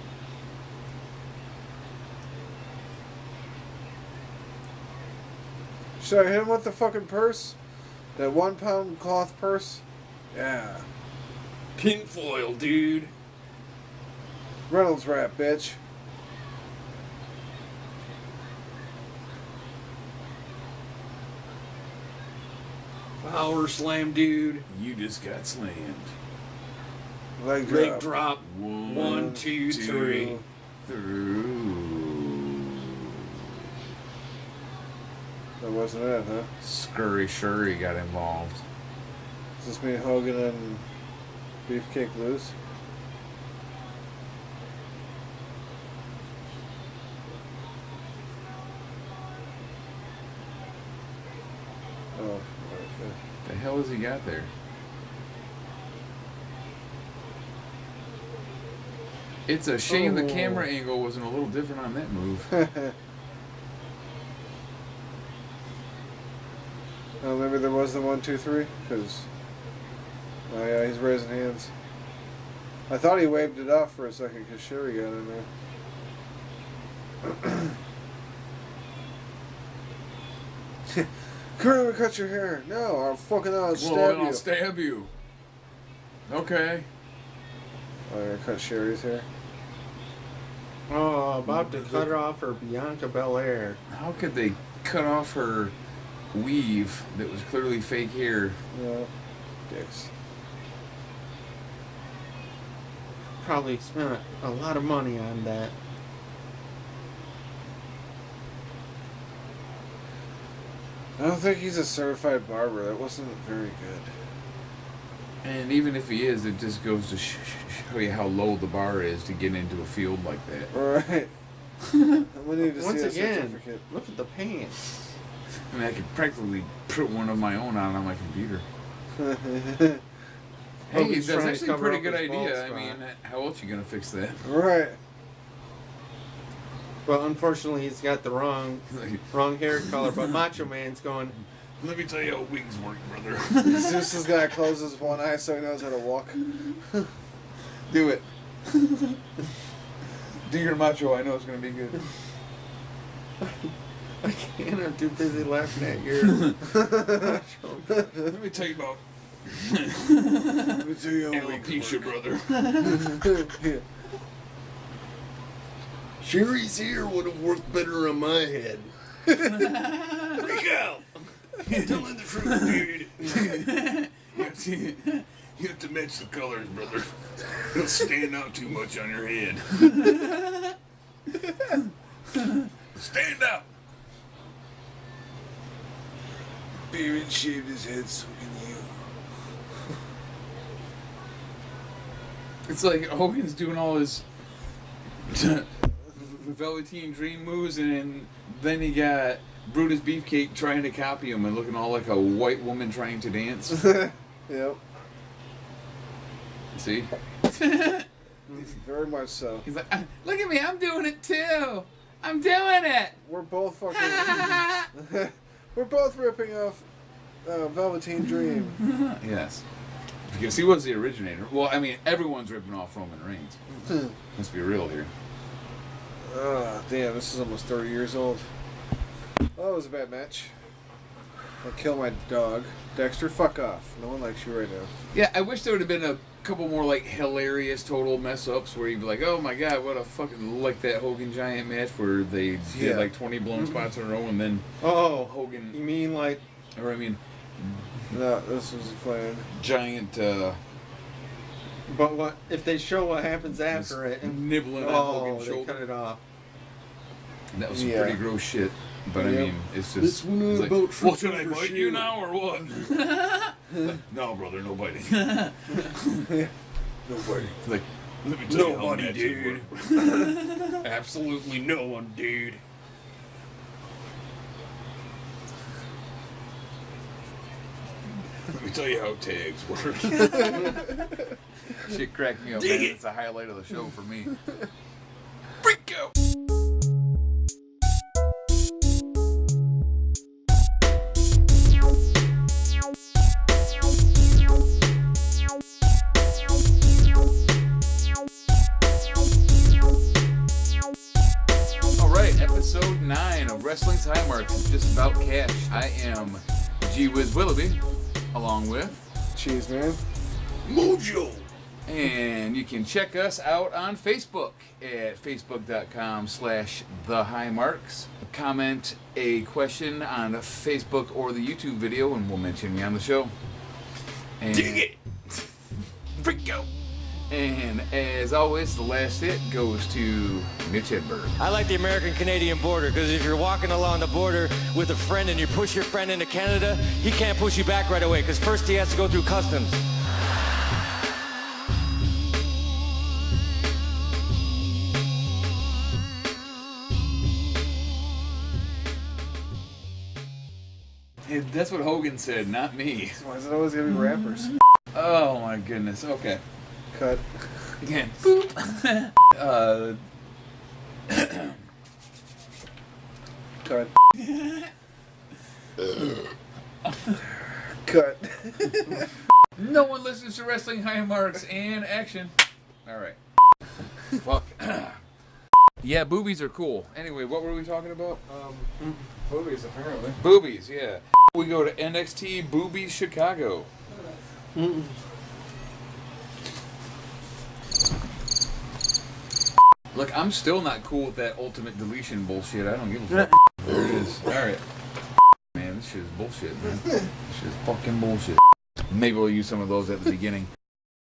Should I hit him with the fucking purse? That 1 pound cloth purse? Yeah. Tinfoil, dude. Reynolds wrap, bitch. Power slam, dude. You just got slammed. Leg drop. Leg drop. 1, 2, 3. Through. That wasn't it, huh? Scurry Shuri got involved. Does this mean Hogan and Beefcake lose? Oh, okay. The hell has he got there? It's a shame the camera angle wasn't a little different on that move. Oh, maybe there was the 1, 2, 3? Because... Oh yeah, he's raising hands. I thought he waved it off for a second because Sherry got in there. Curly, cut your hair. No, I'll fucking stab you. I'll stab you. Okay. Oh, you're gonna cut Sherry's hair? Oh, about to cut off her Bianca Belair. How could they cut off her weave that was clearly fake hair? Yeah. Dicks. Probably spent a lot of money on that. I don't think he's a certified barber. That wasn't very good. And even if he is, it just goes to show you how low the bar is to get into a field like that. Right. We need to Once see a again, certificate. look at the pants. I mean, I could practically put one of my own on my computer. Hey, Hogan's that's trying to actually a cover pretty up good his bald idea. I spot. mean, how else you gonna fix that? Right. Well, unfortunately, he's got the wrong hair color. But Macho Man's going. Let me tell you how wigs work, brother. Zeus is gonna close his one eye so he knows how to walk. Do it. Do your macho. I know it's gonna be good. I can't. I'm too busy laughing at your. Let me tell you about Let me tell you how alopecia, brother. Yeah. Sherry's hair would have worked better on my head. Freak out! Telling the truth, dude. You have to match the colors, brother. It'll stand out too much on your head. Stand out! Baron shaved his head so can you. It's like Hogan's doing all his Velveteen Dream moves, and then he got Brutus Beefcake trying to copy him and looking all like a white woman trying to dance. Yep. See? Very much so. He's like, look at me, I'm doing it too. I'm doing it. We're both fucking. We're both ripping off Velveteen Dream. Yes. Because he was the originator. Well, I mean, everyone's ripping off Roman Reigns. Let's be real here. Damn, this is almost 30 years old. Oh, it was a bad match. I'll kill my dog. Dexter, fuck off. No one likes you right now. Yeah, I wish there would have been a couple more, like, hilarious total mess-ups where you'd be like, oh my god, what a fucking, like that Hogan Giant match where they did, like, 20 blown spots in a row and then Hogan... You mean like... Or, I mean... No, this was playing. Giant, But what if they show what happens after it? And, nibbling on Hogan's they shoulder. cut it off. That was some Yeah. pretty gross shit. But I Yep. mean, it's just... This one is it's about like, well, should I freaking bite for you sure. now or what? Like, no, brother, no biting. Nobody. Like, let me tell you how Nobody, matches dude. work. Absolutely no one, dude. Let me tell you how tags work. Shit cracked me up, Dig man. it. It's a highlight of the show for me. Freak out! Alright, episode 9 of Wrestling's High Marks is just about cash. I am Whiz Willoughby, along with... Cheese, man. Mojo! And you can check us out on Facebook at facebook.com/thehighmarks. Comment a question on Facebook or the YouTube video and we'll mention you on the show. And, Dig it! Freak out! and as always, the last hit goes to Mitch Hedberg. I like the American-Canadian border because if you're walking along the border with a friend and you push your friend into Canada, he can't push you back right away because first he has to go through customs. Hey, that's what Hogan said, not me. Why is it always gonna be rappers? Oh my goodness. Okay. Cut. Again. Boop. Cut. Cut. No one listens to wrestling high marks and action. All right. Fuck. Yeah, boobies are cool. Anyway, what were we talking about? Boobies, apparently. Boobies, yeah. We go to NXT Boobies Chicago. Look, I'm still not cool with that ultimate deletion bullshit. I don't give a fuck. There it is. Alright. Man, this shit is bullshit, man. This shit is fucking bullshit. Maybe we'll use some of those at the beginning.